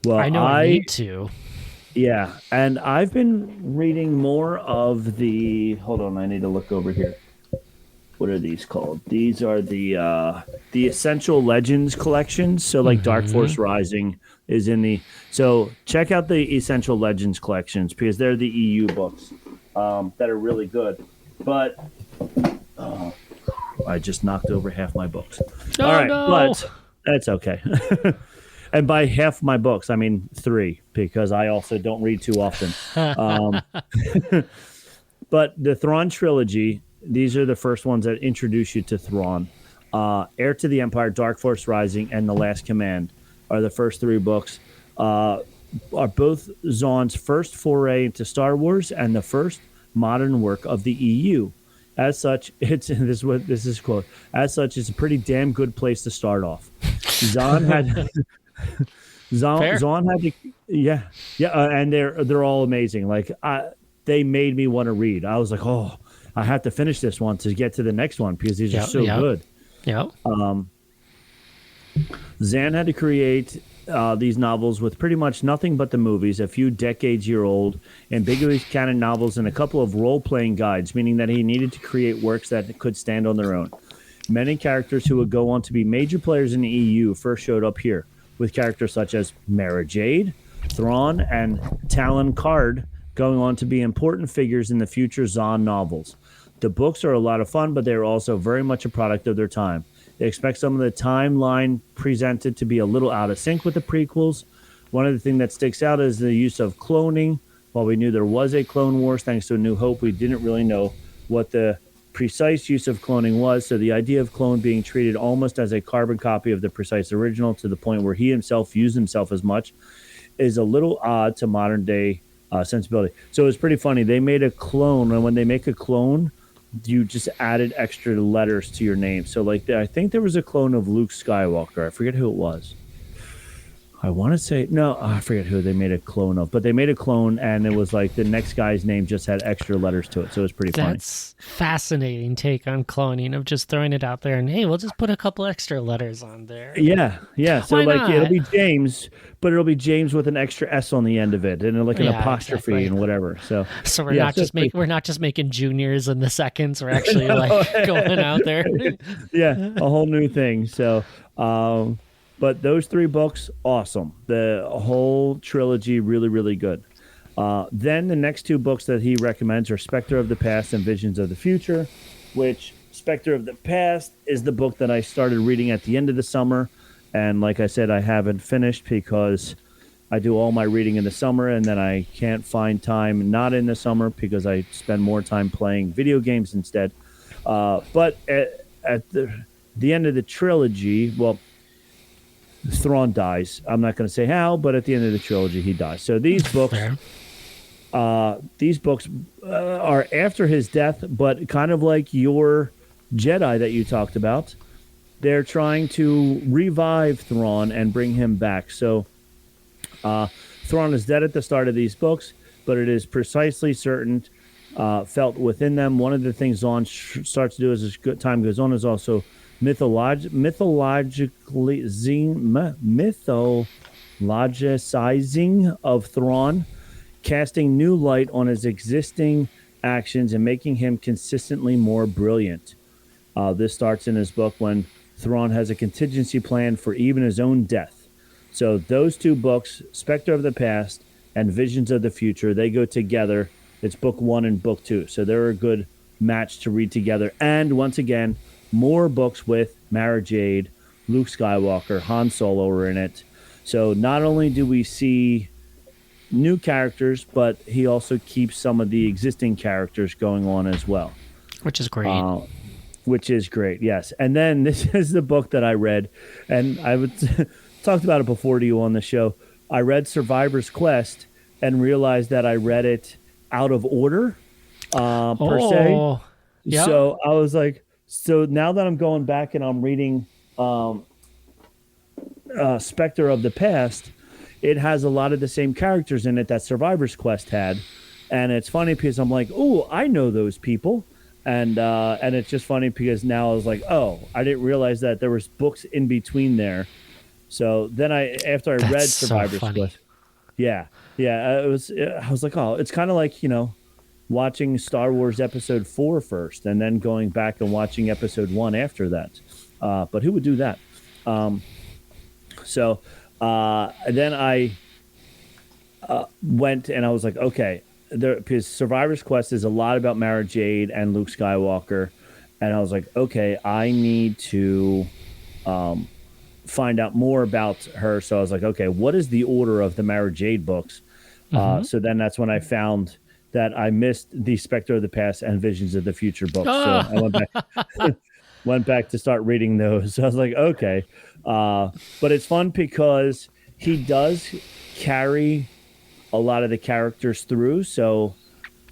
Speaker 4: Well,
Speaker 6: I know I need to.
Speaker 4: Yeah, and I've been reading more of the. Hold on, I need to look over here. What are these called? These are the Essential Legends collections. So like Dark Force Rising is in the. So check out the Essential Legends collections because they're the EU books that are really good. But I just knocked over half my books.
Speaker 6: Oh,
Speaker 4: all right,
Speaker 6: no.
Speaker 4: but that's okay. And by half my books, I mean 3 because I also don't read too often. But the Thrawn trilogy. These are the first ones that introduce you to Thrawn. Heir to the Empire, Dark Force Rising, and The Last Command are the first 3 books. Are both Zahn's first foray into Star Wars and the first modern work of the EU. As such, this is quote. As such, it's a pretty damn good place to start off. Zahn had and they're all amazing. Like they made me want to read. I was like, oh. I have to finish this one to get to the next one because these are so good.
Speaker 6: Yeah.
Speaker 4: Zahn had to create these novels with pretty much nothing but the movies, a few decades-year-old ambiguous canon novels, and a couple of role-playing guides, meaning that he needed to create works that could stand on their own. Many characters who would go on to be major players in the EU first showed up here, with characters such as Mara Jade, Thrawn, and Talon Karrde going on to be important figures in the future Zahn novels. The books are a lot of fun, but they are also very much a product of their time. They expect some of the timeline presented to be a little out of sync with the prequels. One of the things that sticks out is the use of cloning. While we knew there was a Clone Wars thanks to A New Hope, we didn't really know what the precise use of cloning was. So the idea of clone being treated almost as a carbon copy of the precise original, to the point where he himself used himself as much, is a little odd to modern day sensibility. So it was pretty funny. They made a clone, and when they make a clone, you just added extra letters to your name. So like, I think there was a clone of Luke Skywalker. I forget who it was. I want to say, no, I forget who they made a clone of, but they made a clone, and it was like the next guy's name just had extra letters to it. So it was pretty funny.
Speaker 6: That's fascinating take on cloning, of just throwing it out there and, hey, we'll just put a couple extra letters on there.
Speaker 4: Yeah. So
Speaker 6: Why
Speaker 4: like,
Speaker 6: not?
Speaker 4: it'll be James, but it'll be James with an extra S on the end of it, and like an
Speaker 6: Yeah,
Speaker 4: apostrophe
Speaker 6: exactly.
Speaker 4: and whatever. So
Speaker 6: So
Speaker 4: yeah, so
Speaker 6: we're not just making juniors and the seconds. We're actually like going out there.
Speaker 4: yeah, a whole new thing. So, but those 3 books, awesome. The whole trilogy, really, really good. Then the next 2 books that he recommends are Spectre of the Past and Visions of the Future, which Spectre of the Past is the book that I started reading at the end of the summer. And like I said, I haven't finished because I do all my reading in the summer, and then I can't find time not in the summer because I spend more time playing video games instead. But at the end of the trilogy, well, Thrawn dies. I'm not going to say how, but at the end of the trilogy, he dies. So these books,
Speaker 6: Fair.
Speaker 4: Are after his death, but kind of like your Jedi that you talked about. They're trying to revive Thrawn and bring him back. So Thrawn is dead at the start of these books, but it is precisely certain, felt within them. One of the things Thrawn starts to do as time goes on is also mythologizing of Thrawn, casting new light on his existing actions and making him consistently more brilliant. This starts in his book when Thrawn has a contingency plan for even his own death. So those 2 books, Spectre of the Past and Visions of the Future, they go together. It's book 1 and book 2. So they're a good match to read together. And once again, more books with Mara Jade, Luke Skywalker, Han Solo are in it. So not only do we see new characters, but he also keeps some of the existing characters going on as well.
Speaker 6: Which is great.
Speaker 4: Which is great, yes. And then this is the book that I read, and I talked about it before to you on the show. I read Survivor's Quest and realized that I read it out of order, per se.
Speaker 6: Yeah.
Speaker 4: So I was like, so now that I'm going back and I'm reading Spectre of the Past, it has a lot of the same characters in it that Survivor's Quest had. And it's funny because I'm like, oh, I know those people. And it's just funny because now I was like, oh, I didn't realize that there was books in between there. So then after I read Survivor's Quest, I was like, oh, it's kind of like, watching Star Wars Episode 4 first and then going back and watching Episode 1 after that. But who would do that? Then I went and I was like, okay, because Survivor's Quest is a lot about Mara Jade and Luke Skywalker. And I was like, okay, I need to find out more about her. So I was like, okay, what is the order of the Mara Jade books? So then that's when I found that I missed the Spectre of the Past and Visions of the Future books. So I went back to start reading those. So I was like, okay. But it's fun because he does carry a lot of the characters through. So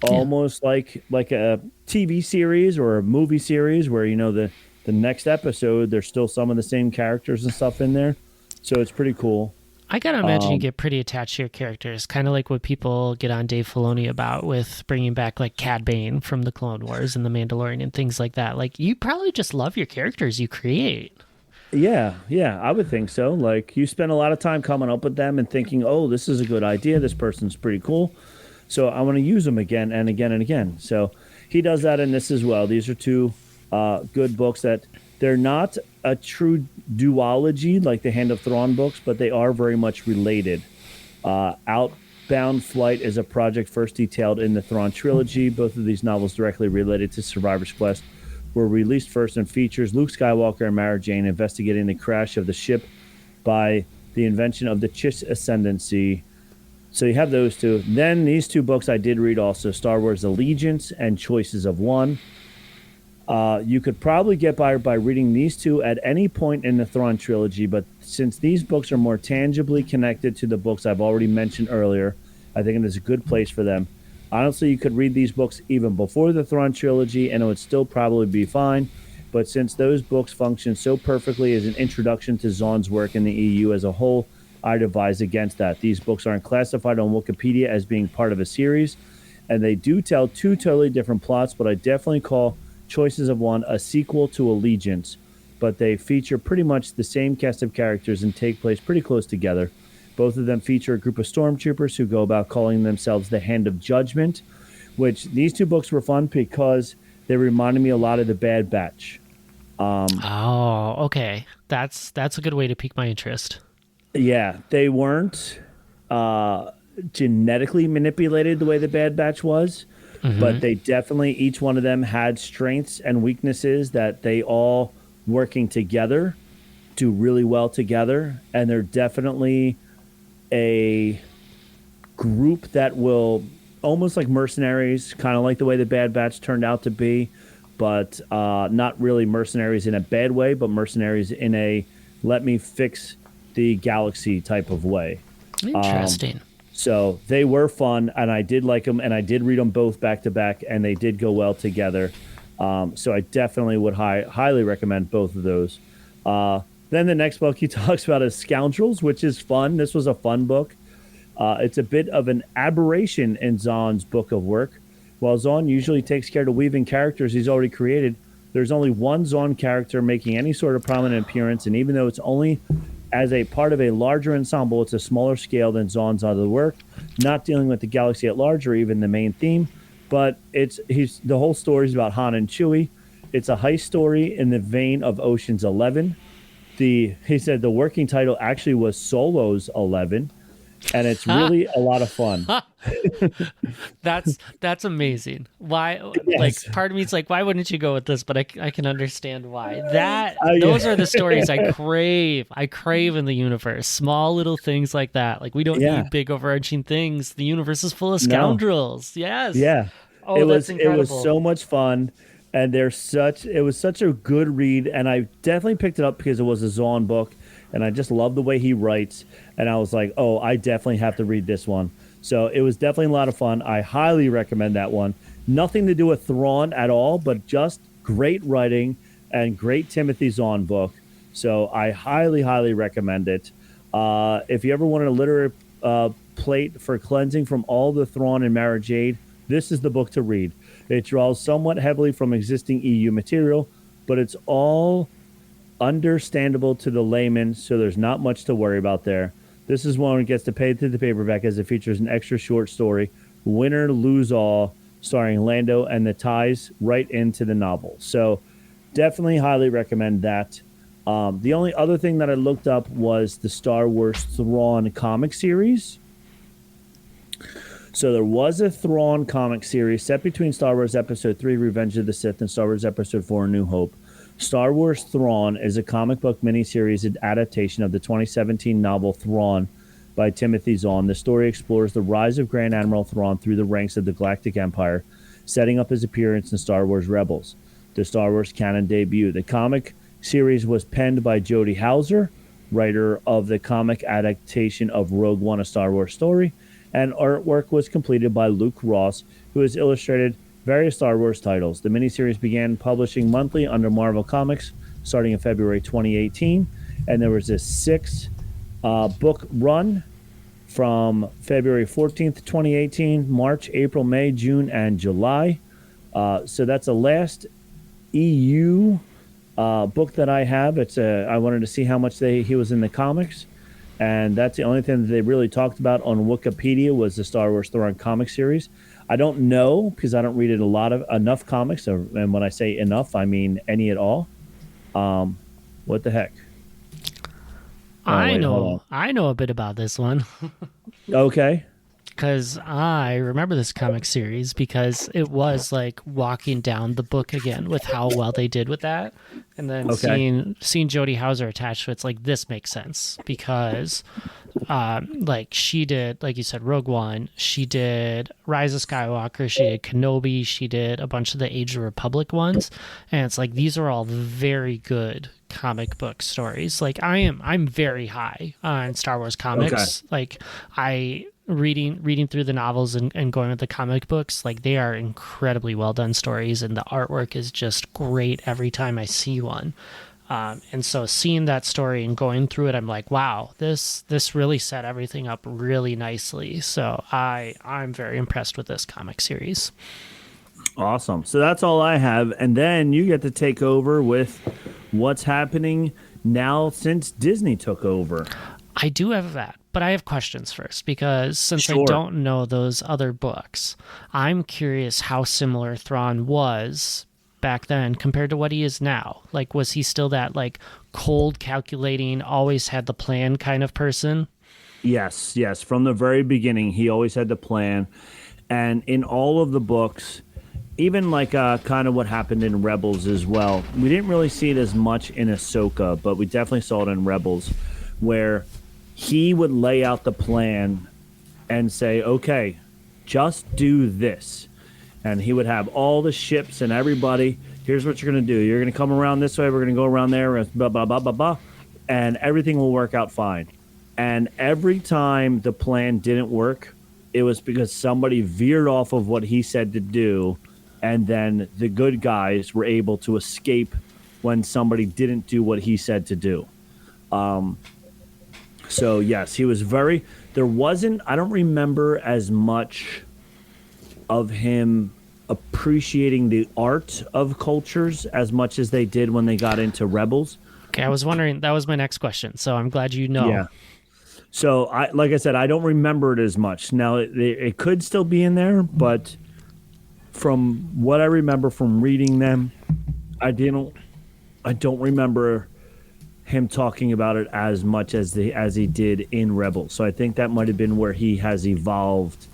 Speaker 4: almost like a TV series or a movie series where, the next episode, there's still some of the same characters and stuff in there. So it's pretty cool.
Speaker 6: I gotta imagine you get pretty attached to your characters, kind of like what people get on Dave Filoni about with bringing back like Cad Bane from the Clone Wars and the Mandalorian and things like that. Like, you probably just love your characters you create.
Speaker 4: Yeah, I would think so. Like, you spend a lot of time coming up with them and thinking, oh, this is a good idea. This person's pretty cool. So I want to use them again and again and again. So he does that in this as well. These are 2 good books that they're not a true duology like the Hand of Thrawn books, but they are very much related. Outbound Flight is a project first detailed in the Thrawn trilogy. Both of these novels directly related to Survivor's Quest. were released first and features Luke Skywalker and Mara Jade investigating the crash of the ship by the invention of the Chiss Ascendancy. So you have those two. Then these two books I did read also, Star Wars Allegiance and Choices of One. You could probably get by reading these two at any point in the Thrawn trilogy, but since these books are more tangibly connected to the books I've already mentioned earlier, I think it is a good place for them. Honestly, you could read these books even before the Thrawn trilogy, and it would still probably be fine. But since those books function so perfectly as an introduction to Zahn's work in the EU as a whole, I'd advise against that. These books aren't classified on Wikipedia as being part of a series, and they do tell two totally different plots, but I definitely call Choices of One a sequel to Allegiance. But they feature pretty much the same cast of characters and take place pretty close together. Both of them feature a group of stormtroopers who go about calling themselves the Hand of Judgment, which these two books were fun because they reminded me a lot of the Bad Batch.
Speaker 6: Oh, okay. That's a good way to pique my interest.
Speaker 4: Yeah, they weren't genetically manipulated the way the Bad Batch was, but they definitely, each one of them had strengths and weaknesses that they all working together do really well together, and they're definitely a group that will almost like mercenaries, kind of like the way the Bad Batch turned out to be, but not really mercenaries in a bad way, but mercenaries in a let me fix the galaxy type of way.
Speaker 6: Interesting.
Speaker 4: So they were fun, and I did like them, and I did read them both back to back, and they did go well together. So I definitely would highly recommend both of those. Then the next book he talks about is Scoundrels, which is fun. This was a fun book. It's a bit of an aberration in Zahn's book of work. While Zahn usually takes care to weave in characters he's already created, there's only one Zahn character making any sort of prominent appearance, and even though it's only as a part of a larger ensemble, it's a smaller scale than Zahn's other work, not dealing with the galaxy at large or even the main theme, but the whole story is about Han and Chewie. It's a heist story in the vein of Ocean's 11. He said the working title actually was Solo's 11, and it's really a lot of fun.
Speaker 6: That's amazing. Why?
Speaker 4: Yes.
Speaker 6: Like, part of me is like, why wouldn't you go with this? But I can understand why. Those are the stories I crave. I crave in the universe. Small little things like that. Like, we don't need big overarching things. The universe is full of scoundrels. No. Yes.
Speaker 4: Yeah.
Speaker 6: Oh, that's incredible.
Speaker 4: It was so much fun. And it was such a good read, and I definitely picked it up because it was a Zahn book, and I just love the way he writes, and I was like, oh, I definitely have to read this one. So it was definitely a lot of fun. I highly recommend that one. Nothing to do with Thrawn at all, but just great writing and great Timothy Zahn book. So I highly, highly recommend it. If you ever wanted a literary plate for cleansing from all the Thrawn and Mara Jade, this is the book to read. It draws somewhat heavily from existing EU material, but it's all understandable to the layman, so there's not much to worry about there. This is one that gets to pay to the paperback as it features an extra short story, Winner Lose All, starring Lando, and the ties right into the novel. So definitely highly recommend that. The only other thing that I looked up was the Star Wars Thrawn comic series. So there was a Thrawn comic series set between Star Wars Episode 3, Revenge of the Sith, and Star Wars Episode 4, A New Hope. Star Wars Thrawn is a comic book miniseries adaptation of the 2017 novel Thrawn by Timothy Zahn. The story explores the rise of Grand Admiral Thrawn through the ranks of the Galactic Empire, setting up his appearance in Star Wars Rebels, the Star Wars canon debut. The comic series was penned by Jody Houser, writer of the comic adaptation of Rogue One, A Star Wars Story, and artwork was completed by Luke Ross, who has illustrated various Star Wars titles. The miniseries began publishing monthly under Marvel Comics starting in February 2018, and there was a 6-book run from February 14th, 2018, March, April, May, June, and July. So that's the last EU book that I have. I wanted to see how much he was in the comics. And that's the only thing that they really talked about on Wikipedia was the Star Wars Thrawn comic series. I don't know because I don't read enough comics, and when I say enough, I mean any at all. What the heck?
Speaker 6: I know a bit about this one.
Speaker 4: Okay.
Speaker 6: because I remember this comic series because it was like walking down the book again with how well they did with that, and then seeing Jodie Hauser attached to it's like this makes sense because like she did, like you said, Rogue One, she did Rise of Skywalker, she did Kenobi, she did a bunch of the Age of Republic ones, and it's like these are all very good comic book stories. Like I'm very high on Star Wars comics. Like I reading through the novels and going with the comic books, like they are incredibly well done stories, and the artwork is just great every time I see one. And so seeing that story and going through it, I'm like, wow, this really set everything up really nicely. So I'm very impressed with this comic series.
Speaker 4: Awesome. So that's all I have. And then you get to take over with what's happening now since Disney took over.
Speaker 6: I do have that, but I have questions first because since I don't know those other books, I'm curious how similar Thrawn was back then compared to what he is now. Like, was he still that like cold, calculating, always had the plan kind of person?
Speaker 4: Yes. From the very beginning, he always had the plan. And in all of the books, even like kind of what happened in Rebels as well, we didn't really see it as much in Ahsoka, but we definitely saw it in Rebels, where he would lay out the plan and say, okay, just do this. And he would have all the ships and everybody, here's what you're going to do. You're going to come around this way, we're going to go around there, blah, blah, blah, blah, blah, and everything will work out fine. And every time the plan didn't work, it was because somebody veered off of what he said to do, and then the good guys were able to escape when somebody didn't do what he said to do. So, yes, he was there wasn't, I don't remember as much of him appreciating the art of cultures as much as they did when they got into Rebels.
Speaker 6: Okay, I was wondering, that was my next question, so I'm glad you know.
Speaker 4: Yeah. So, like I said, I don't remember it as much. Now, it could still be in there, but from what I remember from reading them, I don't remember him talking about it as much as he did in Rebels. So I think that might have been where he has evolved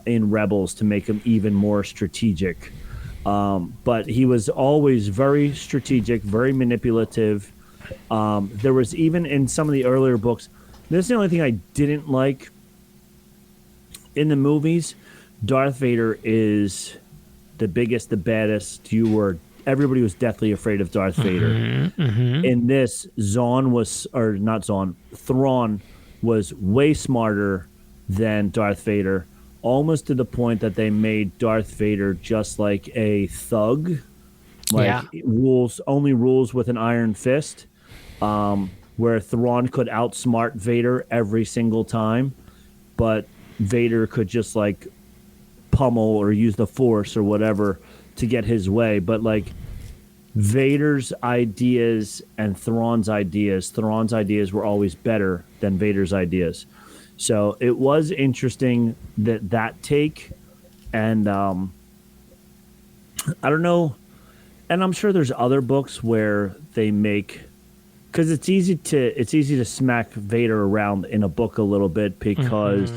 Speaker 4: in Rebels to make him even more strategic. But he was always very strategic, very manipulative. There was even in some of the earlier books, this is the only thing I didn't like in the movies. Darth Vader is the biggest, the baddest. Everybody was deathly afraid of Darth Vader. In this, Thrawn was way smarter than Darth Vader, almost to the point that they made Darth Vader just like a thug, only rules with an iron fist, where Thrawn could outsmart Vader every single time, but Vader could just like pummel or use the Force or whatever to get his way. But like Vader's ideas and Thrawn's ideas were always better than Vader's ideas. So it was interesting that take, and I don't know, and I'm sure there's other books where they make, because it's easy to smack Vader around in a book a little bit because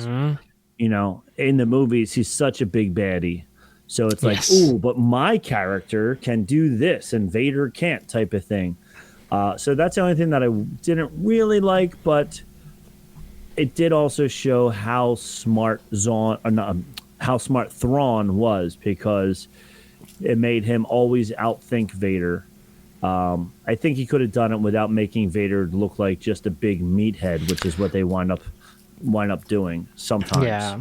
Speaker 4: in the movies he's such a big baddie. So it's like, ooh, but my character can do this and Vader can't, type of thing. So that's the only thing that I didn't really like, but it did also show how smart Thrawn was, because it made him always outthink Vader. I think he could have done it without making Vader look like just a big meathead, which is what they wind up doing sometimes. Yeah.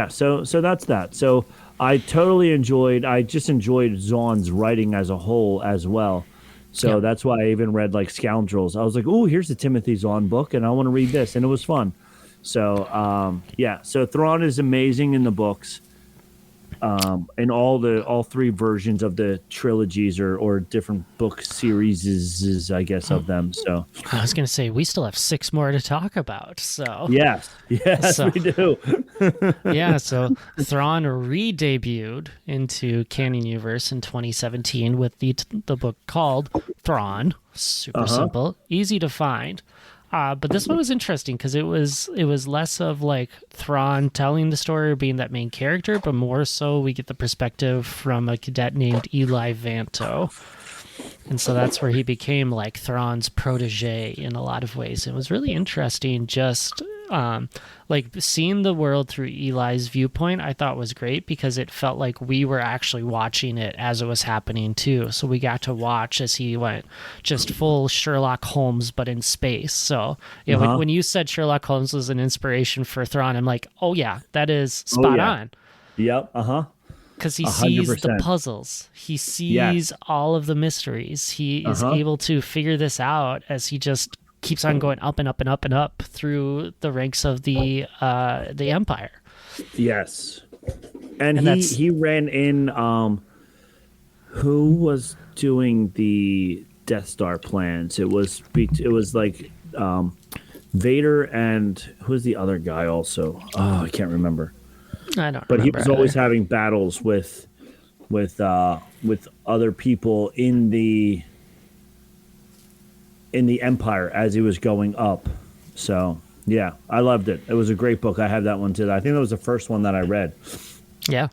Speaker 4: So, so that's that. So I just enjoyed Zahn's writing as a whole as well. So that's why I even read like Scoundrels. I was like, oh, here's the Timothy Zahn book, and I want to read this, and it was fun. So so Thrawn is amazing in the books. In all three versions of the trilogies or different book series, I guess, of them. So
Speaker 6: I was going to say, we still have 6 more to talk about. So
Speaker 4: yes, we do.
Speaker 6: So Thrawn re-debuted into Canon Universe in 2017 with the book called Thrawn. Super simple, easy to find. But this one was interesting because it was less of like Thrawn telling the story or being that main character, but more so we get the perspective from a cadet named Eli Vanto. And so that's where he became like Thrawn's protege in a lot of ways. It was really interesting just like seeing the world through Eli's viewpoint. I thought was great because it felt like we were actually watching it as it was happening too. So we got to watch as he went just full Sherlock Holmes but in space. So yeah, when you said Sherlock Holmes was an inspiration for Thrawn, I'm like, oh yeah, that is spot on.
Speaker 4: Yep.
Speaker 6: Because he sees the puzzles. He sees all of the mysteries. He is able to figure this out as he just keeps on going up and up and up and up through the ranks of the Empire.
Speaker 4: Yes. And he ran in who was doing the Death Star plans? It was like Vader and who's the other guy also? Oh, I can't remember.
Speaker 6: I don't.
Speaker 4: But he was always having battles with other people in the Empire as he was going up. So yeah, I loved it. It was a great book. I have that one too. I think that was the first one that I read.
Speaker 6: Yeah,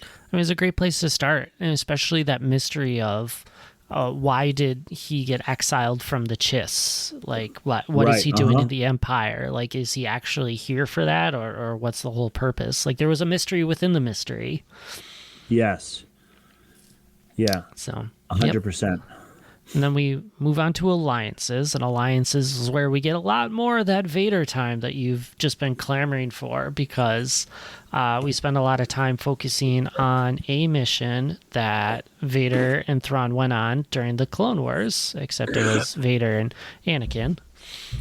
Speaker 6: I mean, it's a great place to start, and especially that mystery of why did he get exiled from the Chiss? Like, what is he doing in the Empire? Like, is he actually here for that, or what's the whole purpose? Like, there was a mystery within the mystery.
Speaker 4: Yes. Yeah.
Speaker 6: So
Speaker 4: 100%.
Speaker 6: And then we move on to alliances, and alliances is where we get a lot more of that Vader time that you've just been clamoring for, because we spend a lot of time focusing on a mission that Vader and Thrawn went on during the Clone Wars, except it was Vader and Anakin.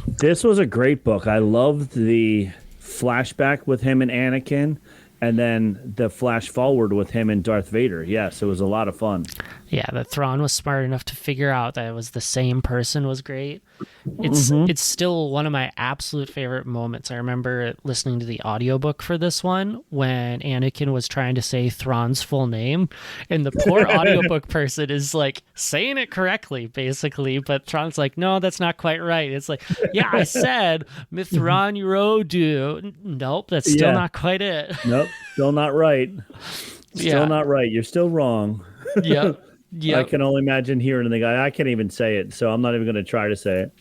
Speaker 4: This was a great book. I loved the flashback with him and Anakin, and then the flash forward with him and Darth Vader. Yes, it was a lot of fun.
Speaker 6: Yeah, that Thrawn was smart enough to figure out that it was the same person was great. It's still one of my absolute favorite moments. I remember listening to the audiobook for this one when Anakin was trying to say Thrawn's full name, and the poor audiobook person is like saying it correctly, basically, but Thrawn's like, no, that's not quite right. It's like, yeah, I said Mithran Yurodu. Nope, that's still not quite it.
Speaker 4: Nope, still not right. Still not right. You're still wrong.
Speaker 6: Yep.
Speaker 4: I can only imagine hearing the guy. I can't even say it, so I'm not even going to try to say it.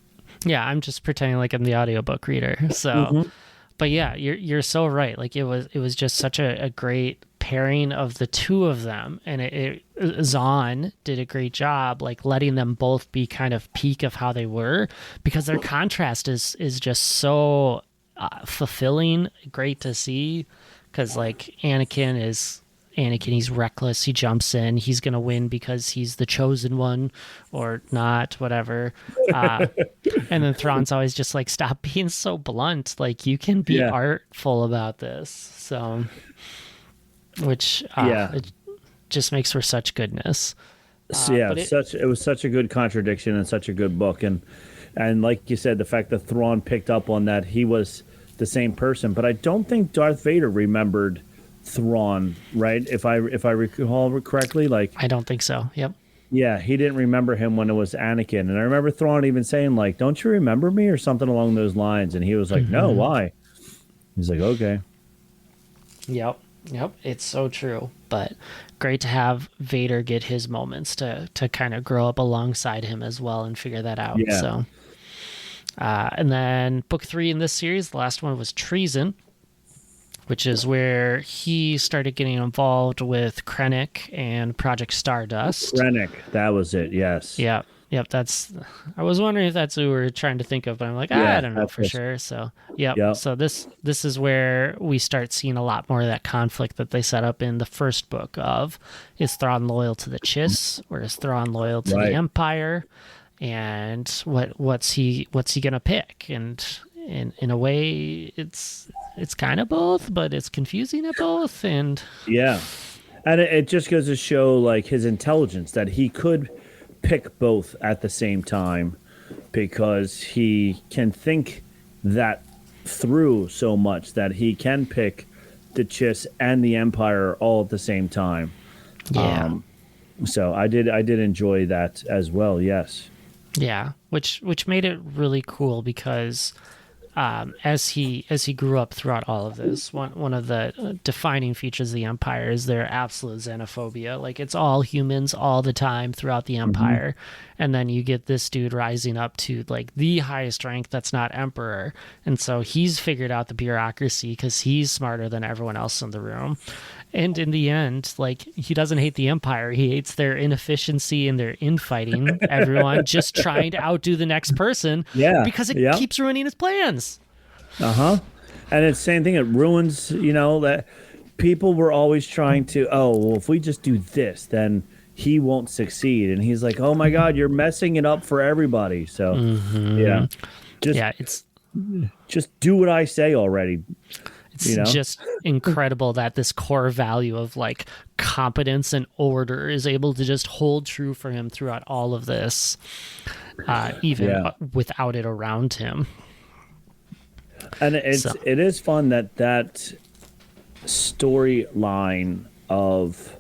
Speaker 6: Yeah, I'm just pretending like I'm the audiobook reader. So, but yeah, you're so right. Like it was just such a great pairing of the two of them, and Zahn did a great job, like letting them both be kind of peak of how they were, because their contrast is just so fulfilling, great to see. Because like Anakin, he's reckless. He jumps in. He's going to win because he's the chosen one or not, whatever. And then Thrawn's always just like, stop being so blunt. Like, you can be artful about this. So, which it just makes for such goodness.
Speaker 4: It was such a good contradiction and such a good book. And like you said, the fact that Thrawn picked up on that he was the same person. But I don't think Darth Vader remembered Thrawn, right? If I recall correctly, like
Speaker 6: I don't think so. Yep.
Speaker 4: Yeah, he didn't remember him when it was Anakin, and I remember Thrawn even saying like, "Don't you remember me?" or something along those lines, and he was like, "No, why?" He's like, "Okay."
Speaker 6: Yep. It's so true, but great to have Vader get his moments to kind of grow up alongside him as well and figure that out.
Speaker 4: Yeah.
Speaker 6: So, and then book 3 in this series, the last one was Treason, which is where he started getting involved with Krennic and Project Stardust.
Speaker 4: Krennic, that was it, yes.
Speaker 6: Yep, I was wondering if that's who we were trying to think of, but I'm like, I don't know for sure. So, yep. So this is where we start seeing a lot more of that conflict that they set up in the first book of, is Thrawn loyal to the Chiss, or is Thrawn loyal to the Empire? And what's he going to pick? And in a way, it's kind of both, but it's confusing at both. And it just goes to show like his intelligence, that he could pick both at the same time, because he can think that through so much that he can pick the Chiss and the Empire all at the same time. So I did enjoy that as well. Yes. Yeah, which made it really cool because as he grew up throughout all of this, one of the defining features of the Empire is their absolute xenophobia. Like it's all humans all the time throughout the Empire, and then you get this dude rising up to like the highest rank that's not Emperor, and so he's figured out the bureaucracy because he's smarter than everyone else in the room. And in the end, like he doesn't hate the Empire; he hates their inefficiency and their infighting. Everyone just trying to outdo the next person, because it keeps ruining his plans.
Speaker 4: And it's the same thing. It ruins, that people were always trying to. Oh, well, if we just do this, then he won't succeed. And he's like, "Oh my God, you're messing it up for everybody." So, just do what I say already.
Speaker 6: It's just incredible that this core value of like competence and order is able to just hold true for him throughout all of this, even without it around him.
Speaker 4: And it is fun that storyline of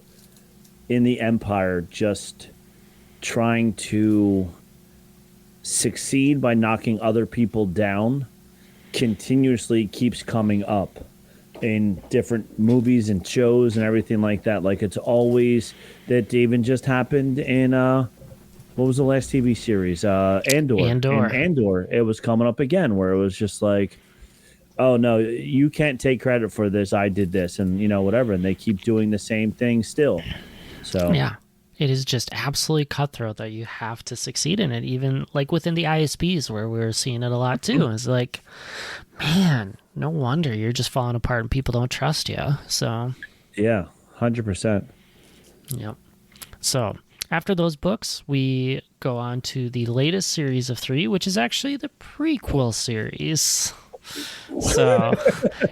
Speaker 4: in the Empire just trying to succeed by knocking other people down continuously keeps coming up in different movies and shows and everything like that. Like it's always that even just happened in what was the last TV series? Andor. In Andor, it was coming up again where it was just like, oh no, you can't take credit for this. I did this, and whatever. And they keep doing the same thing still. So
Speaker 6: yeah. It is just absolutely cutthroat that you have to succeed in it, even like within the ISBs where we're seeing it a lot too. It's like, man, no wonder you're just falling apart and people don't trust you. So,
Speaker 4: yeah, 100%.
Speaker 6: Yep. So after those books, we go on to the latest series of 3, which is actually the prequel series. So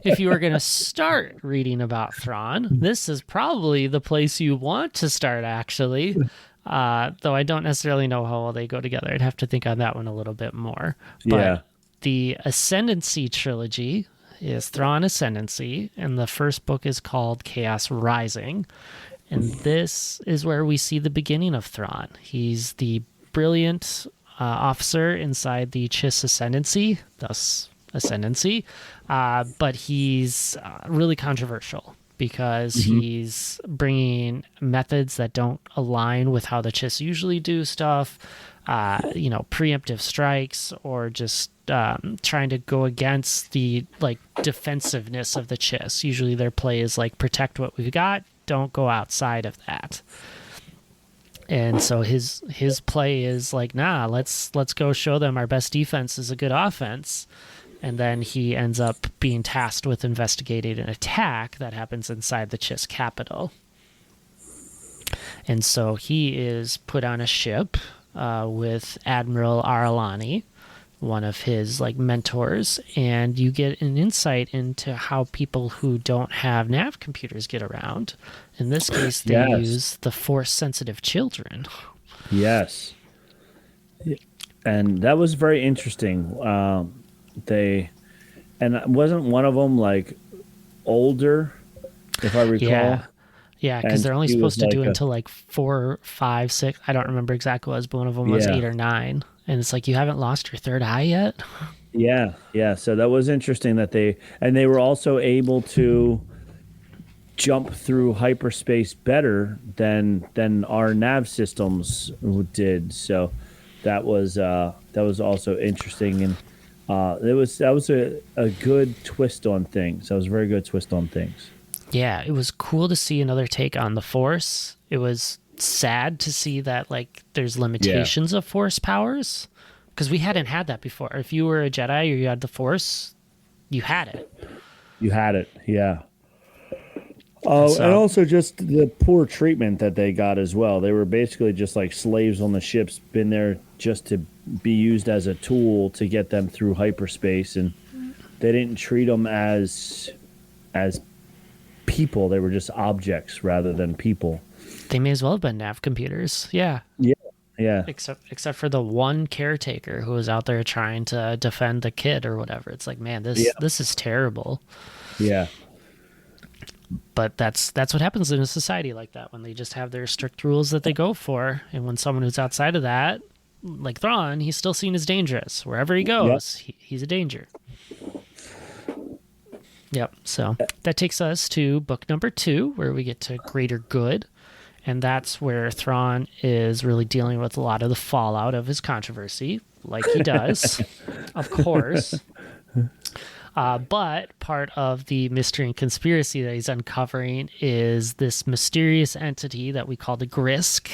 Speaker 6: if you were going to start reading about Thrawn, this is probably the place you want to start, actually. Though I don't necessarily know how well they go together. I'd have to think on that one a little bit more. But the Ascendancy trilogy is Thrawn Ascendancy, and the first book is called Chaos Rising. And this is where we see the beginning of Thrawn. He's the brilliant officer inside the Chiss Ascendancy, thus Ascendancy, but he's really controversial because he's bringing methods that don't align with how the Chiss usually do stuff, preemptive strikes, or just trying to go against the like defensiveness of the Chiss. Usually their play is like protect what we've got, don't go outside of that. And so his play is like, nah, let's go show them our best defense is a good offense. And then he ends up being tasked with investigating an attack that happens inside the Chiss capital. And so he is put on a ship with Admiral Aralani, one of his like mentors, and you get an insight into how people who don't have nav computers get around. In this case, they use the Force-sensitive children. Yes.
Speaker 4: And that was very interesting. Wasn't one of them like older, if I recall?
Speaker 6: Yeah, because they're only supposed to do it until like 4, 5, 6. I don't remember exactly what it was, but one of them was 8 or 9. And it's like, you haven't lost your third eye yet?
Speaker 4: Yeah. So that was interesting that they were also able to jump through hyperspace better than our nav systems did. So that was also interesting, and that was a good twist on things. That was a very good twist on things.
Speaker 6: Yeah, it was cool to see another take on the Force. It was sad to see that like there's limitations of Force powers, because we hadn't had that before. If you were a Jedi or you had the Force, you had it.
Speaker 4: Yeah. Oh, and also just the poor treatment that they got as well. They were basically just like slaves on the ships, been there just to be used as a tool to get them through hyperspace, and they didn't treat them as people. They were just objects rather than people.
Speaker 6: They may as well have been nav computers. Yeah. Except for the one caretaker who was out there trying to defend the kid or whatever. It's like, man, this is terrible.
Speaker 4: Yeah.
Speaker 6: But that's what happens in a society like that, when they just have their strict rules that they go for, and when someone who's outside of that like Thrawn, he's still seen as dangerous. Wherever he goes, he's a danger. Yep. So that takes us to book number 2, where we get to Greater Good. And that's where Thrawn is really dealing with a lot of the fallout of his controversy, like he does, of course. But part of the mystery and conspiracy that he's uncovering is this mysterious entity that we call the Grisk.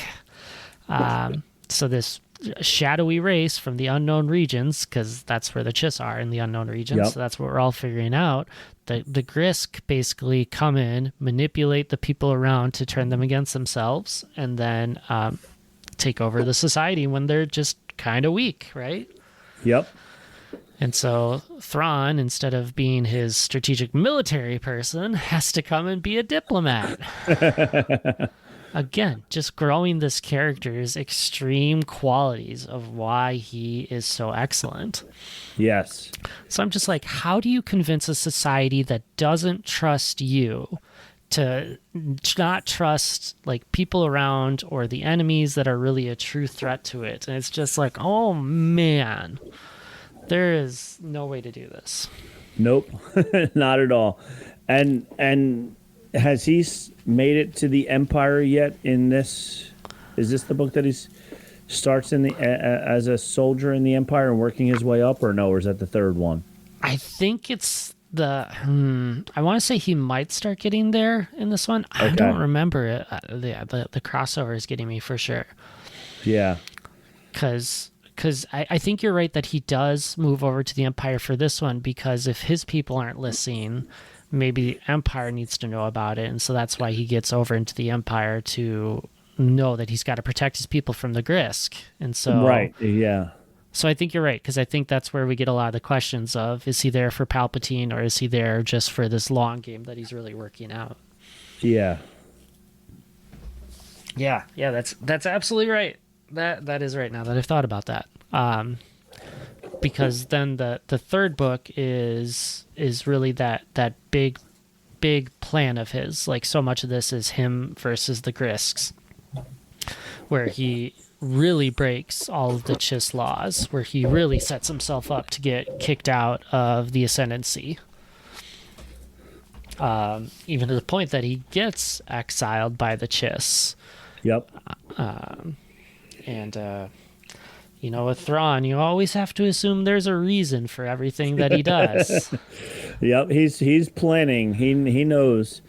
Speaker 6: So this shadowy race from the unknown regions, because that's where the Chiss are, in the unknown regions.
Speaker 4: Yep.
Speaker 6: So that's what we're all figuring out. The Grisk basically come in, manipulate the people around to turn them against themselves, and then take over the society when they're just kind of weak, right?
Speaker 4: Yep.
Speaker 6: And so Thrawn, instead of being his strategic military person, has to come and be a diplomat. Again, just growing this character's extreme qualities of why he is so excellent.
Speaker 4: Yes.
Speaker 6: So I'm just like, how do you convince a society that doesn't trust you to not trust like people around or the enemies that are really a true threat to it? And it's just like, oh man, there is no way to do this.
Speaker 4: Nope, not at all. And has he made it to the Empire yet? In this, is this the book that he starts in the as a soldier in the Empire and working his way up, or no? Or is that the third one?
Speaker 6: I think it's the. I want to say he might start getting there in this one. I don't remember it. The crossover is getting me for sure.
Speaker 4: Yeah,
Speaker 6: because I think you're right that he does move over to the Empire for this one, because if his people aren't listening, maybe the Empire needs to know about it, and so that's why he gets over into the Empire to know that he's got to protect his people from the Grisk. And so
Speaker 4: right, yeah.
Speaker 6: So I think you're right, because I think that's where we get a lot of the questions of, is he there for Palpatine, or is he there just for this long game that he's really working out?
Speaker 4: Yeah.
Speaker 6: Yeah, that's absolutely right. That is right, now that I've thought about that. Because then the third book is really that big plan of his. Like, so much of this is him versus the Grisks, where he really breaks all of the Chiss laws, where he really sets himself up to get kicked out of the Ascendancy. Even to the point that he gets exiled by the Chiss.
Speaker 4: Yep.
Speaker 6: You know, with Thrawn, you always have to assume there's a reason for everything that he does.
Speaker 4: Yep, he's planning. He knows.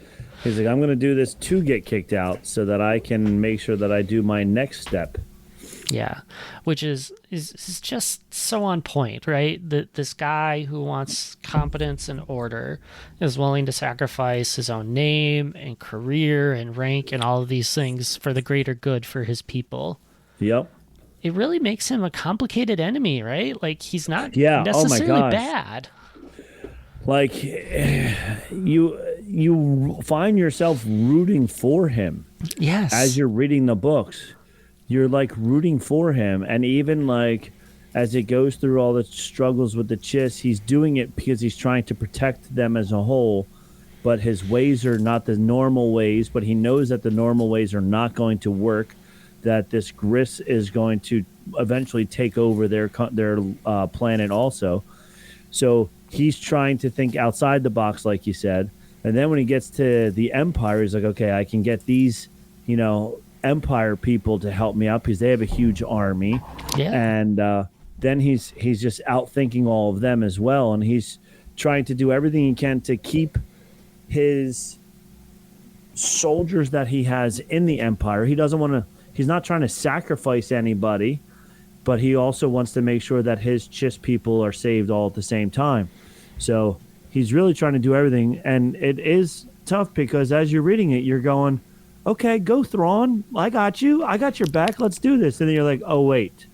Speaker 4: He's like, I'm going to do this to get kicked out so that I can make sure that I do my next step.
Speaker 6: Yeah, which is just so on point, right? This guy who wants competence and order is willing to sacrifice his own name and career and rank and all of these things for the greater good for his people.
Speaker 4: Yep.
Speaker 6: It really makes him a complicated enemy, right? Like, he's not
Speaker 4: Yeah.
Speaker 6: necessarily bad.
Speaker 4: Like, you find yourself rooting for him.
Speaker 6: Yes.
Speaker 4: As you're reading the books, you're like rooting for him. And even like as it goes through all the struggles with the Chiss, he's doing it because he's trying to protect them as a whole. But his ways are not the normal ways, but he knows that the normal ways are not going to work, that this Grisk is going to eventually take over their planet also. So he's trying to think outside the box, like you said. And then when he gets to the Empire, he's like, okay, I can get these, Empire people to help me out because they have a huge army.
Speaker 6: Yeah.
Speaker 4: And then he's just outthinking all of them as well. And he's trying to do everything he can to keep his soldiers that he has in the Empire. He's not trying to sacrifice anybody, but he also wants to make sure that his Chiss people are saved all at the same time. So he's really trying to do everything, and it is tough because as you're reading it, you're going, okay, go Thrawn. I got you. I got your back. Let's do this. And then you're like, oh, wait.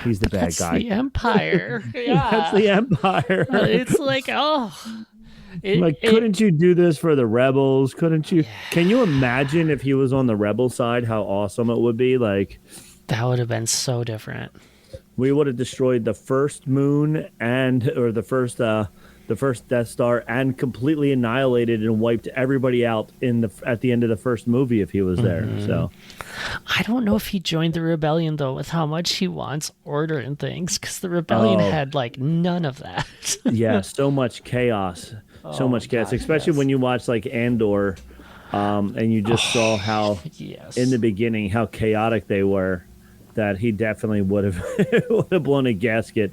Speaker 4: He's the bad guy.
Speaker 6: That's the Empire. Yeah.
Speaker 4: That's the Empire.
Speaker 6: It's like,
Speaker 4: couldn't you do this for the rebels? Couldn't you? Yeah. Can you imagine if he was on the rebel side, how awesome it would be? Like,
Speaker 6: that would have been so different.
Speaker 4: We would have destroyed the first moon or the first the first Death Star and completely annihilated and wiped everybody out at the end of the first movie if he was there. So
Speaker 6: I don't know if he joined the rebellion though, with how much he wants order and things, because the rebellion had like none of that.
Speaker 4: yeah, so much chaos,
Speaker 6: God,
Speaker 4: especially when you watch like Andor, and you just saw how
Speaker 6: Yes.
Speaker 4: in the beginning how chaotic they were. That he definitely would have blown a gasket.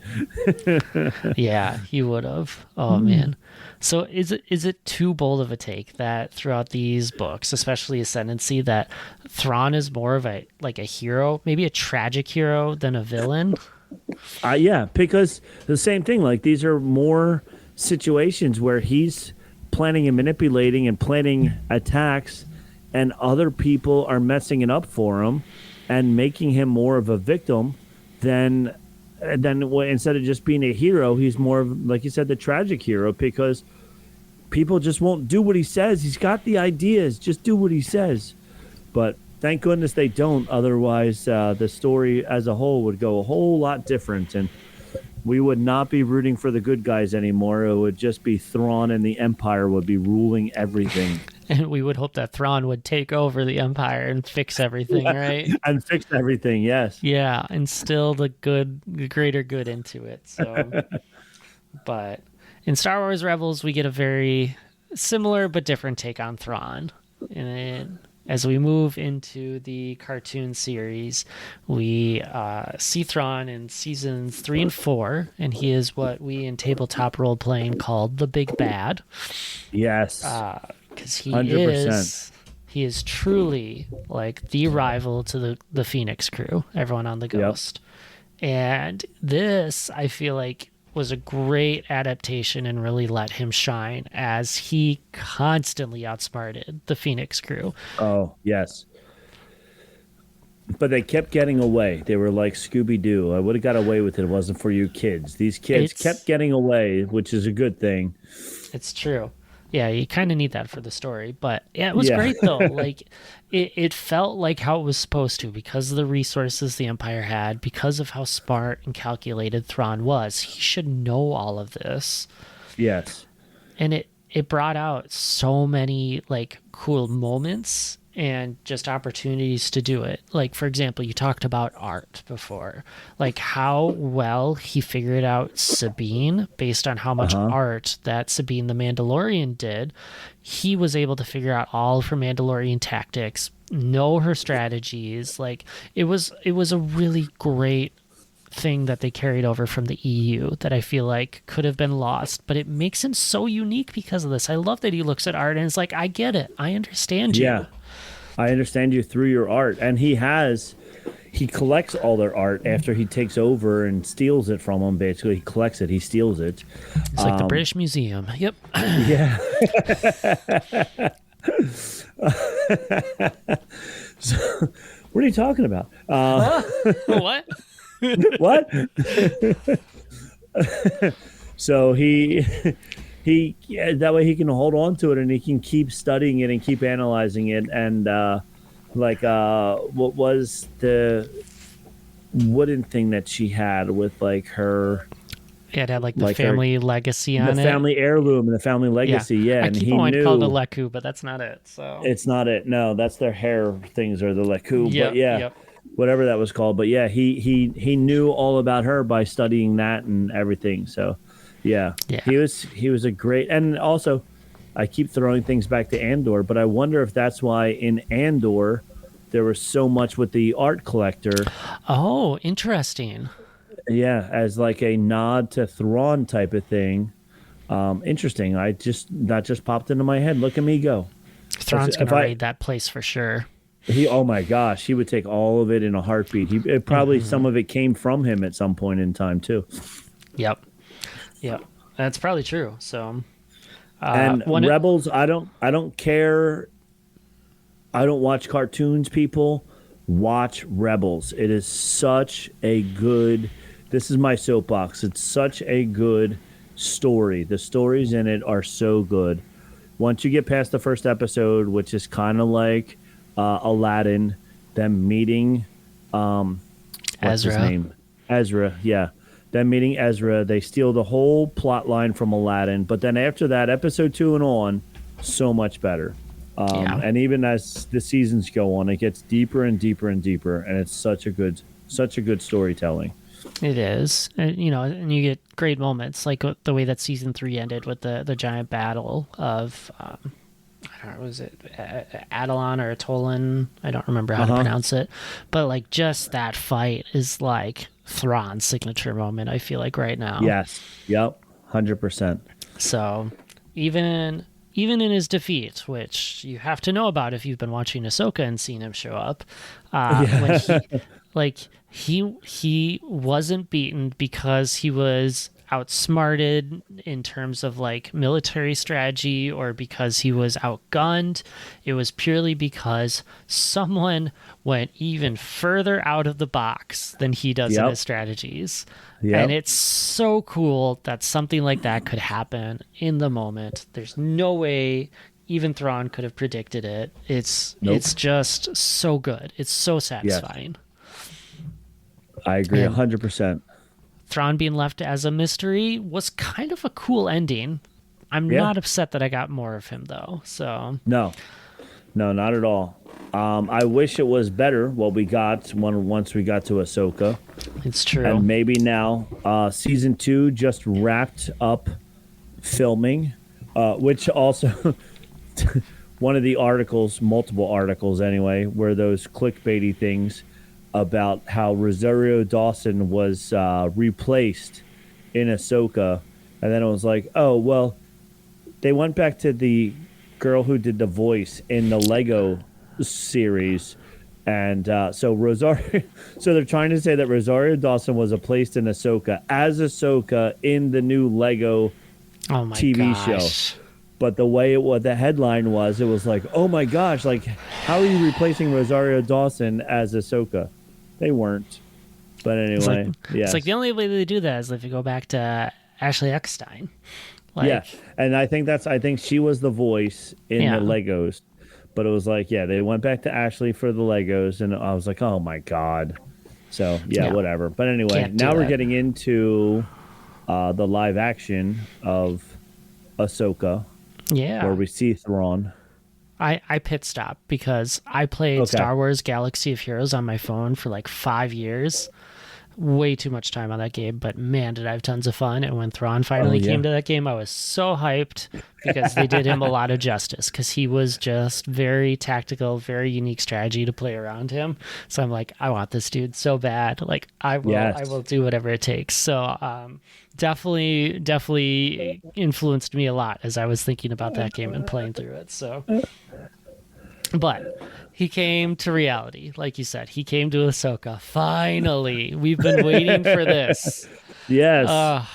Speaker 6: Yeah, he would have. Oh man. So is it too bold of a take that throughout these books, especially Ascendancy, that Thrawn is more of a hero, maybe a tragic hero than a villain?
Speaker 4: Yeah, because the same thing. Like these are more situations where he's planning and manipulating and planning attacks, and other people are messing it up for him and making him more of a victim than instead of just being a hero, he's more of, like you said, the tragic hero, because people just won't do what he says. He's got the ideas, just do what he says. But thank goodness they don't. Otherwise, the story as a whole would go a whole lot different, and we would not be rooting for the good guys anymore. It would just be Thrawn and the Empire would be ruling everything.
Speaker 6: And we would hope that Thrawn would take over the Empire and fix everything, right?
Speaker 4: And fix everything, yes.
Speaker 6: Yeah, instill the greater good into it. So, but in Star Wars Rebels, we get a very similar but different take on Thrawn. And as we move into the cartoon series, we see Thrawn in seasons 3 and 4, and he is what we in tabletop role playing called the Big Bad.
Speaker 4: Yes.
Speaker 6: Because he
Speaker 4: 100%.
Speaker 6: he is truly like the rival to the Phoenix crew, everyone on the Ghost. And this, I feel like, was a great adaptation and really let him shine, as he constantly outsmarted the Phoenix crew.
Speaker 4: Oh, yes. But they kept getting away. They were like Scooby-Doo. I would have got away with it if it wasn't for you kids. These kids kept getting away, which is a good thing.
Speaker 6: It's true. Yeah, you kind of need that for the story. But yeah, it was great, though. Like, it felt like how it was supposed to, because of the resources the Empire had, because of how smart and calculated Thrawn was. He should know all of this.
Speaker 4: Yes.
Speaker 6: And it brought out so many, like, cool moments and just opportunities to do it. Like, for example, you talked about art before. Like, how well he figured out Sabine based on how much art that Sabine the Mandalorian did. He was able to figure out all of her Mandalorian tactics, know her strategies. Like, it was a really great thing that they carried over from the EU that I feel like could have been lost, but it makes him so unique because of this. I love that he looks at art and is like, I get it. I understand you.
Speaker 4: Yeah. I understand you through your art. And he collects all their art after he takes over and steals it from them. Basically, he collects it. He steals it.
Speaker 6: It's like the British Museum. Yep.
Speaker 4: Yeah. So, what are you talking about?
Speaker 6: What?
Speaker 4: What? So he that way he can hold on to it and he can keep studying it and keep analyzing it. And what was the wooden thing that she had with like her?
Speaker 6: Yeah, it had like the family legacy on it.
Speaker 4: The family heirloom and the family legacy. Yeah,
Speaker 6: I
Speaker 4: and
Speaker 6: keep
Speaker 4: he
Speaker 6: wanting to
Speaker 4: knew
Speaker 6: call it a leku, but that's not it. So
Speaker 4: it's not it. No, that's their hair things or the leku.
Speaker 6: Yep,
Speaker 4: but yeah.
Speaker 6: yep.
Speaker 4: Whatever that was called. But yeah, he knew all about her by studying that and everything. So yeah. He was a great, and also I keep throwing things back to Andor, but I wonder if that's why in Andor there was so much with the art collector.
Speaker 6: Oh, interesting.
Speaker 4: Yeah, as like a nod to Thrawn type of thing. Interesting. That just popped into my head. Look at me go.
Speaker 6: Thrawn's gonna raid that place for sure.
Speaker 4: Oh my gosh, he would take all of it in a heartbeat. Probably some of it came from him at some point in time too.
Speaker 6: Yep, that's probably true. So,
Speaker 4: and Rebels, I don't care. I don't watch cartoons. People watch Rebels. It is such a good. This is my soapbox. It's such a good story. The stories in it are so good. Once you get past the first episode, which is kind of like Aladdin, them meeting what's
Speaker 6: Ezra.
Speaker 4: his name? Ezra, yeah. them meeting Ezra. They steal the whole plot line from Aladdin. But then after that, episode 2 and on, so much better. And even as the seasons go on, it gets deeper and deeper and deeper, and it's such a good storytelling.
Speaker 6: It is, and, and you get great moments like the way that season 3 ended with the giant battle of, I don't know, was it Adelon or Atolan? I don't remember how to pronounce it, but like just that fight is like Thrawn's signature moment. I feel like right now.
Speaker 4: Yes. Yep. 100%.
Speaker 6: So even in his defeat, which you have to know about if you've been watching Ahsoka and seen him show up, when he wasn't beaten because he was outsmarted in terms of like military strategy or because he was outgunned. It was purely because someone went even further out of the box than he does in his strategies. And it's so cool that something like that could happen in the moment. There's no way even Thrawn could have predicted it. It's just so good. It's so satisfying.
Speaker 4: I agree 100%.
Speaker 6: Thrawn being left as a mystery was kind of a cool ending. I'm not upset that I got more of him, though. So
Speaker 4: No, not at all. I wish it was better what we got once we got to Ahsoka.
Speaker 6: It's true.
Speaker 4: And maybe now season 2 just wrapped up filming, which also one of the articles, multiple articles anyway, were those clickbaity things about how Rosario Dawson was replaced in Ahsoka. And then it was like, oh, well, they went back to the girl who did the voice in the Lego series. And so they're trying to say that Rosario Dawson was replaced in Ahsoka as Ahsoka in the new Lego TV show. But the way the headline was, it was like, oh my gosh, like, how are you replacing Rosario Dawson as Ahsoka? They weren't. But anyway,
Speaker 6: it's like the only way they do that is if you go back to Ashley Eckstein.
Speaker 4: And I think she was the voice in the Legos. But it was like, they went back to Ashley for the Legos, and I was like, oh my God. So, whatever. But anyway, now we're getting into the live action of Ahsoka.
Speaker 6: Yeah.
Speaker 4: Where we see Thrawn.
Speaker 6: I pit stopped because I played Star Wars Galaxy of Heroes on my phone for like 5 years. Way too much time on that game, but man, did I have tons of fun. And when Thrawn finally came to that game, I was so hyped because they did him a lot of justice because he was just very tactical, very unique strategy to play around him. So I'm like, I want this dude so bad. Like I will do whatever it takes. So definitely influenced me a lot as I was thinking about that game and playing through it. So, but he came to reality, like you said. He came to Ahsoka. Finally, we've been waiting for this.
Speaker 4: Yes,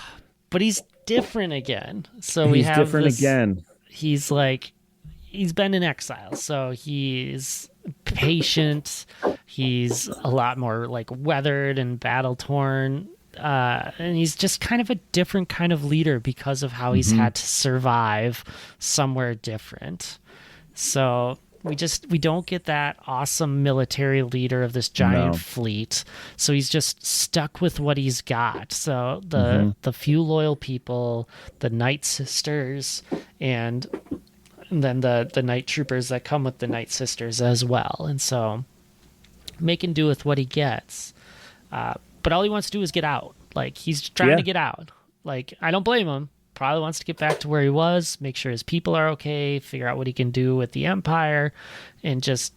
Speaker 6: but he's different again. So
Speaker 4: he's different again.
Speaker 6: He's been in exile, so he's patient. He's a lot more like weathered and battle torn. And he's just kind of a different kind of leader because of how he's had to survive somewhere different. So we don't get that awesome military leader of this giant fleet. So he's just stuck with what he's got. So the few loyal people, the Night Sisters, and then the Night Troopers that come with the Night Sisters as well. And so making do with what he gets. But all he wants to do is get out. Like, he's trying to get out. Like, I don't blame him. Probably wants to get back to where he was, make sure his people are okay, figure out what he can do with the Empire, and just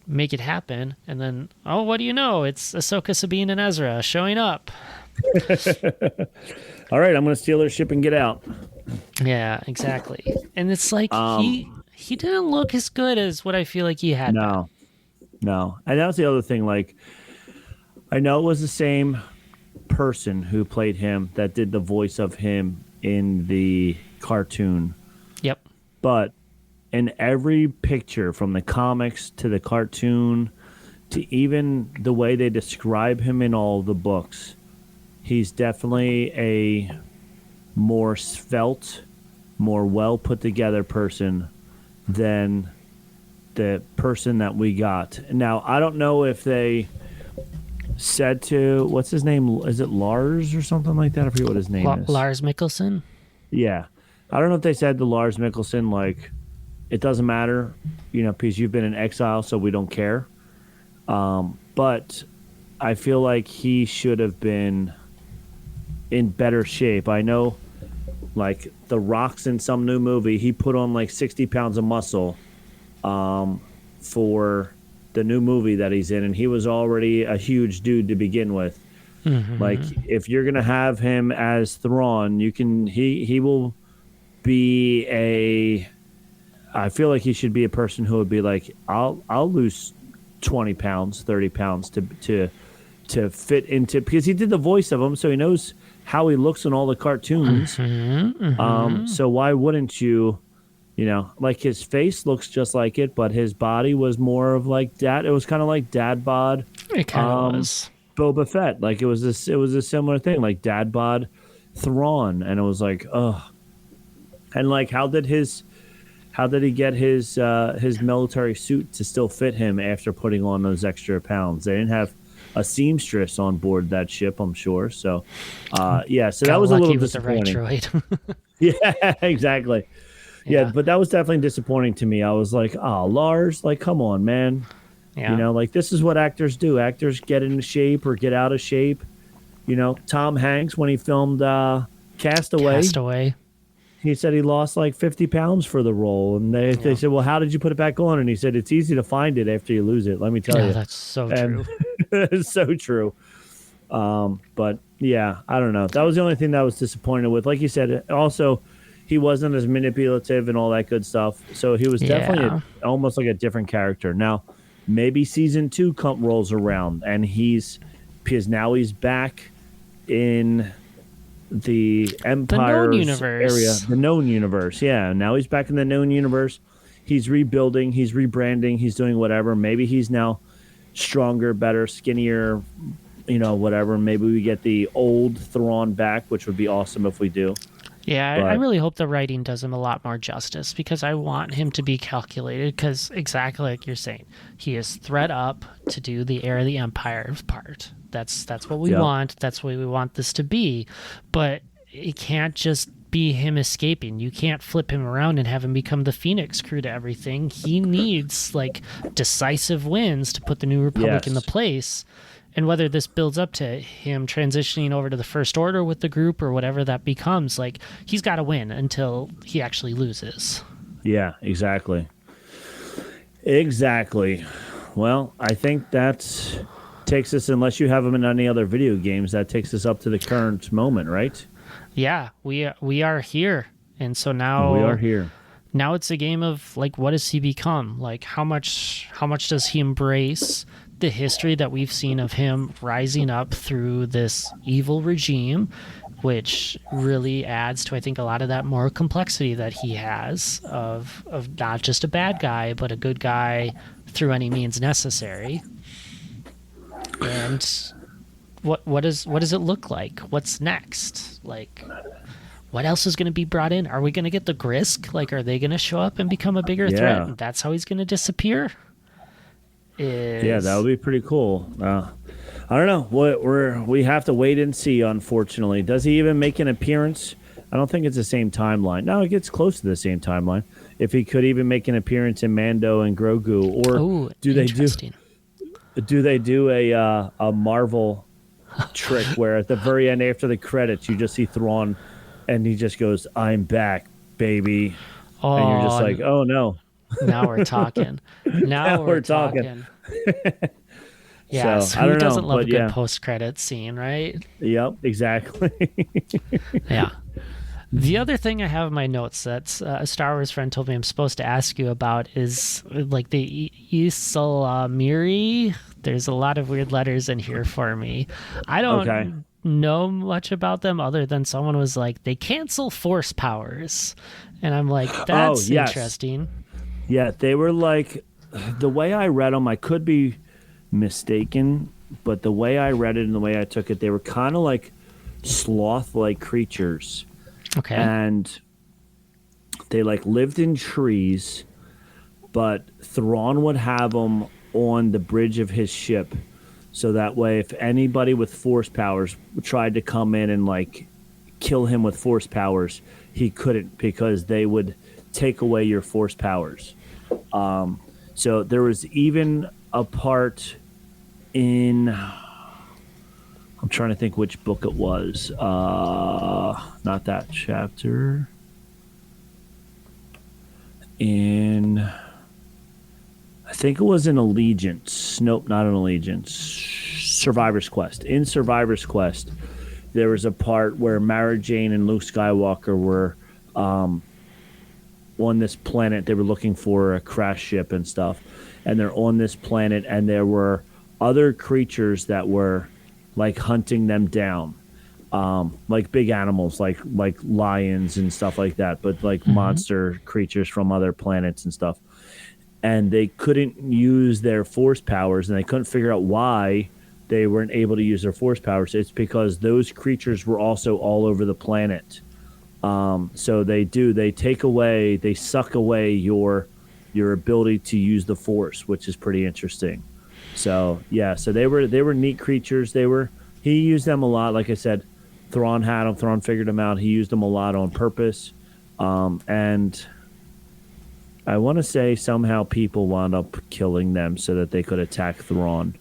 Speaker 6: make it happen. And then, oh, what do you know? It's Ahsoka, Sabine, and Ezra showing up.
Speaker 4: All right, I'm going to steal their ship and get out.
Speaker 6: Yeah, exactly. And it's like, he didn't look as good as what I feel like he had.
Speaker 4: No. And that was the other thing. Like, I know it was the same person who played him that did the voice of him in the cartoon.
Speaker 6: Yep.
Speaker 4: But in every picture, from the comics to the cartoon to even the way they describe him in all the books, he's definitely a more svelte, more well put together person than the person that we got. Now, I don't know if they said to, what's his name? Is it Lars or something like that? I forget what his name is.
Speaker 6: Lars Mikkelsen.
Speaker 4: Yeah. I don't know if they said to Lars Mikkelsen, like, it doesn't matter, because you've been in exile, so we don't care. But I feel like he should have been in better shape. I know, like, The Rock's in some new movie, he put on like 60 pounds of muscle for the new movie that he's in, and he was already a huge dude to begin with. Like, if you're gonna have him as Thrawn, he will be I feel like he should be a person who would be like, I'll lose 20 pounds, 30 pounds to fit into, because he did the voice of him, so he knows how he looks in all the cartoons. So why wouldn't you, like, his face looks just like it, but his body was more of like dad. It was kind of like dad bod.
Speaker 6: It kind of was.
Speaker 4: Boba Fett. Like, it was a similar thing, like dad bod Thrawn, and it was like, ugh. And like, how did he get his military suit to still fit him after putting on those extra pounds? They didn't have a seamstress on board that ship, I'm sure. So, so that was a little disappointing.
Speaker 6: With the right droid.
Speaker 4: Yeah, exactly. Yeah, but that was definitely disappointing to me. I was like, oh, Lars, like, come on, man.
Speaker 6: Yeah.
Speaker 4: Like, this is what actors do. Actors get into shape or get out of shape. Tom Hanks, when he filmed Castaway, he said he lost like 50 pounds for the role. And they said, well, how did you put it back on? And he said, it's easy to find it after you lose it. Let me tell you.
Speaker 6: That's so true.
Speaker 4: It's so true. But yeah, I don't know. That was the only thing that I was disappointed with. Like you said, also, he wasn't as manipulative and all that good stuff. So he was definitely almost like a different character. Now, maybe season 2 rolls around and because now he's back in the Empire area, the known universe. Yeah, now he's back in the known universe. He's rebuilding, he's rebranding, he's doing whatever. Maybe he's now stronger, better, skinnier, whatever. Maybe we get the old Thrawn back, which would be awesome if we do.
Speaker 6: Yeah, I really hope the writing does him a lot more justice, because I want him to be calculated, because exactly like you're saying, he is thread up to do the heir of the Empire part. That's what we want. That's what we want this to be. But it can't just be him escaping. You can't flip him around and have him become the Phoenix crew to everything. He needs like decisive wins to put the New Republic in the place. And whether this builds up to him transitioning over to the First Order with the group or whatever that becomes, like, he's got to win until he actually loses.
Speaker 4: Yeah, exactly. Exactly. Well, I think that takes us, unless you have them in any other video games, that takes us up to the current moment, right?
Speaker 6: Yeah, we are here. And so now
Speaker 4: we are here.
Speaker 6: Now it's a game of, like, what does he become? Like, how much does he embrace the history that we've seen of him rising up through this evil regime, which really adds to, I think, a lot of that moral complexity that he has of not just a bad guy, but a good guy through any means necessary. And what does it look like? What's next? Like, what else is going to be brought in? Are we going to get the Grisk? Like, are they going to show up and become a bigger threat? And that's how he's going to disappear? Yeah,
Speaker 4: that would be pretty cool. I don't know. We have to wait and see, unfortunately. Does he even make an appearance? I don't think it's the same timeline. No, it gets close to the same timeline. If he could even make an appearance in Mando and Grogu, or do they do a Marvel trick where at the very end, after the credits, you just see Thrawn and he just goes, "I'm back, baby," and you're just like, "Oh no."
Speaker 6: Now we're talking. Now we're talking. Yeah, so who doesn't love a good post-credit scene, right?
Speaker 4: Yep, exactly.
Speaker 6: Yeah. The other thing I have in my notes that a Star Wars friend told me I'm supposed to ask you about is like the Ysalamiri. There's a lot of weird letters in here for me. I don't know much about them other than someone was like, they cancel force powers. And I'm like, that's interesting.
Speaker 4: Yeah, they were like, the way I read them, I could be mistaken, but the way I read it and the way I took it, they were kind of like sloth-like creatures.
Speaker 6: Okay.
Speaker 4: And they like lived in trees, but Thrawn would have them on the bridge of his ship So that way, if anybody with force powers tried to come in and like kill him with force powers, he couldn't because they would take away your force powers. So there was even a part in, I'm trying to think which book it was. Not that chapter. I think it was in Allegiance. Nope, not in Allegiance. Survivor's Quest. In Survivor's Quest, there was a part where Mara Jane and Luke Skywalker were on this planet. They were looking for a crash ship and stuff. And they're on this planet, and there were other creatures that were like hunting them down. Like big animals, like lions and stuff like that, but like monster creatures from other planets and stuff. And they couldn't use their force powers, and they couldn't figure out why they weren't able to use their force powers. It's because those creatures were also all over the planet. So they suck away your ability to use the force, which is pretty interesting. So yeah, so they were neat creatures. He used them a lot. Like I said, Thrawn had them. Thrawn figured them out. He used them a lot on purpose. And I want to say somehow people wound up killing them so that they could attack Thrawn.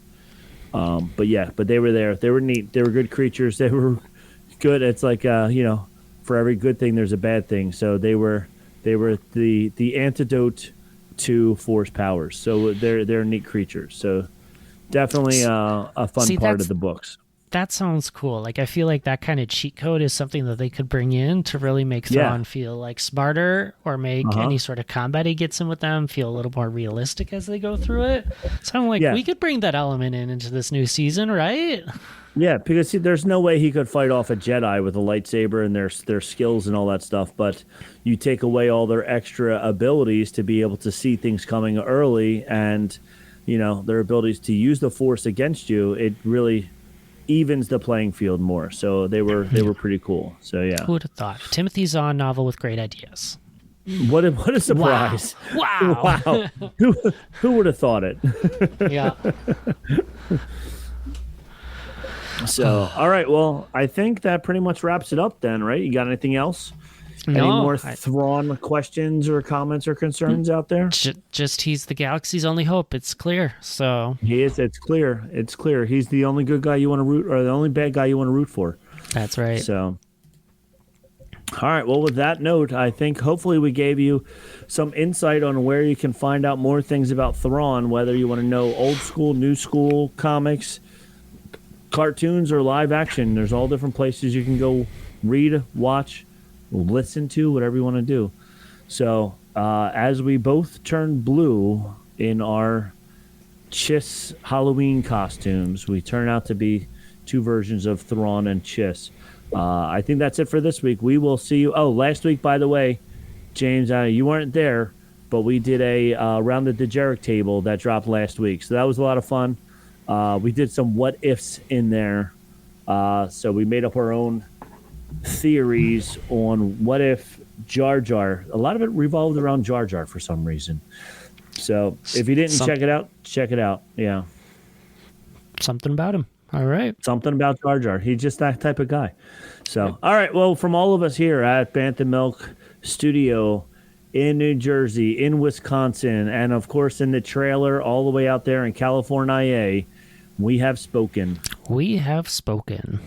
Speaker 4: But they were there. They were neat. They were good creatures. They were good. It's like, for every good thing, there's a bad thing. So they were the antidote to force powers. So they're neat creatures. So definitely a fun part of the books.
Speaker 6: That sounds cool. Like, I feel like that kind of cheat code is something that they could bring in to really make Thrawn feel like smarter, or make any sort of combat he gets in with them feel a little more realistic as they go through it. So I'm like, we could bring that element into this new season, right?
Speaker 4: Yeah, because there's no way he could fight off a Jedi with a lightsaber and their skills and all that stuff. But you take away all their extra abilities to be able to see things coming early, and their abilities to use the Force against you. It really evens the playing field more. So they were pretty cool. So yeah,
Speaker 6: who would have thought? Timothy Zahn novel with great ideas.
Speaker 4: What a surprise!
Speaker 6: Wow.
Speaker 4: Who would have thought it?
Speaker 6: Yeah.
Speaker 4: So all right, well, I think that pretty much wraps it up then, right? You got anything else? Any more Thrawn questions or comments or concerns out there?
Speaker 6: Just he's the galaxy's only hope. It's clear. So
Speaker 4: he is. It's clear. It's clear. He's the only good guy you want to root, or the only bad guy you want to root for.
Speaker 6: That's right.
Speaker 4: So, all right. Well, with that note, I think hopefully we gave you some insight on where you can find out more things about Thrawn, whether you want to know old school, new school comics, cartoons, or live action. There's all different places you can go read, watch, listen to, whatever you want to do. So as we both turn blue in our Chiss Halloween costumes, we turn out to be two versions of Thrawn and Chiss. I think that's it for this week. We will see you. Oh, last week, by the way, James, you weren't there, but we did a Round the Dejeric table that dropped last week. So that was a lot of fun. We did some what ifs in there. So we made up our own theories on what if Jar Jar. A lot of it revolved around Jar Jar for some reason. So if you didn't check it out, check it out. Yeah.
Speaker 6: Something about him. All right.
Speaker 4: Something about Jar Jar. He's just that type of guy. So, all right. Well, from all of us here at Bantha Milk Studio in New Jersey, in Wisconsin, and of course in the trailer all the way out there in California, we have spoken.
Speaker 6: We have spoken.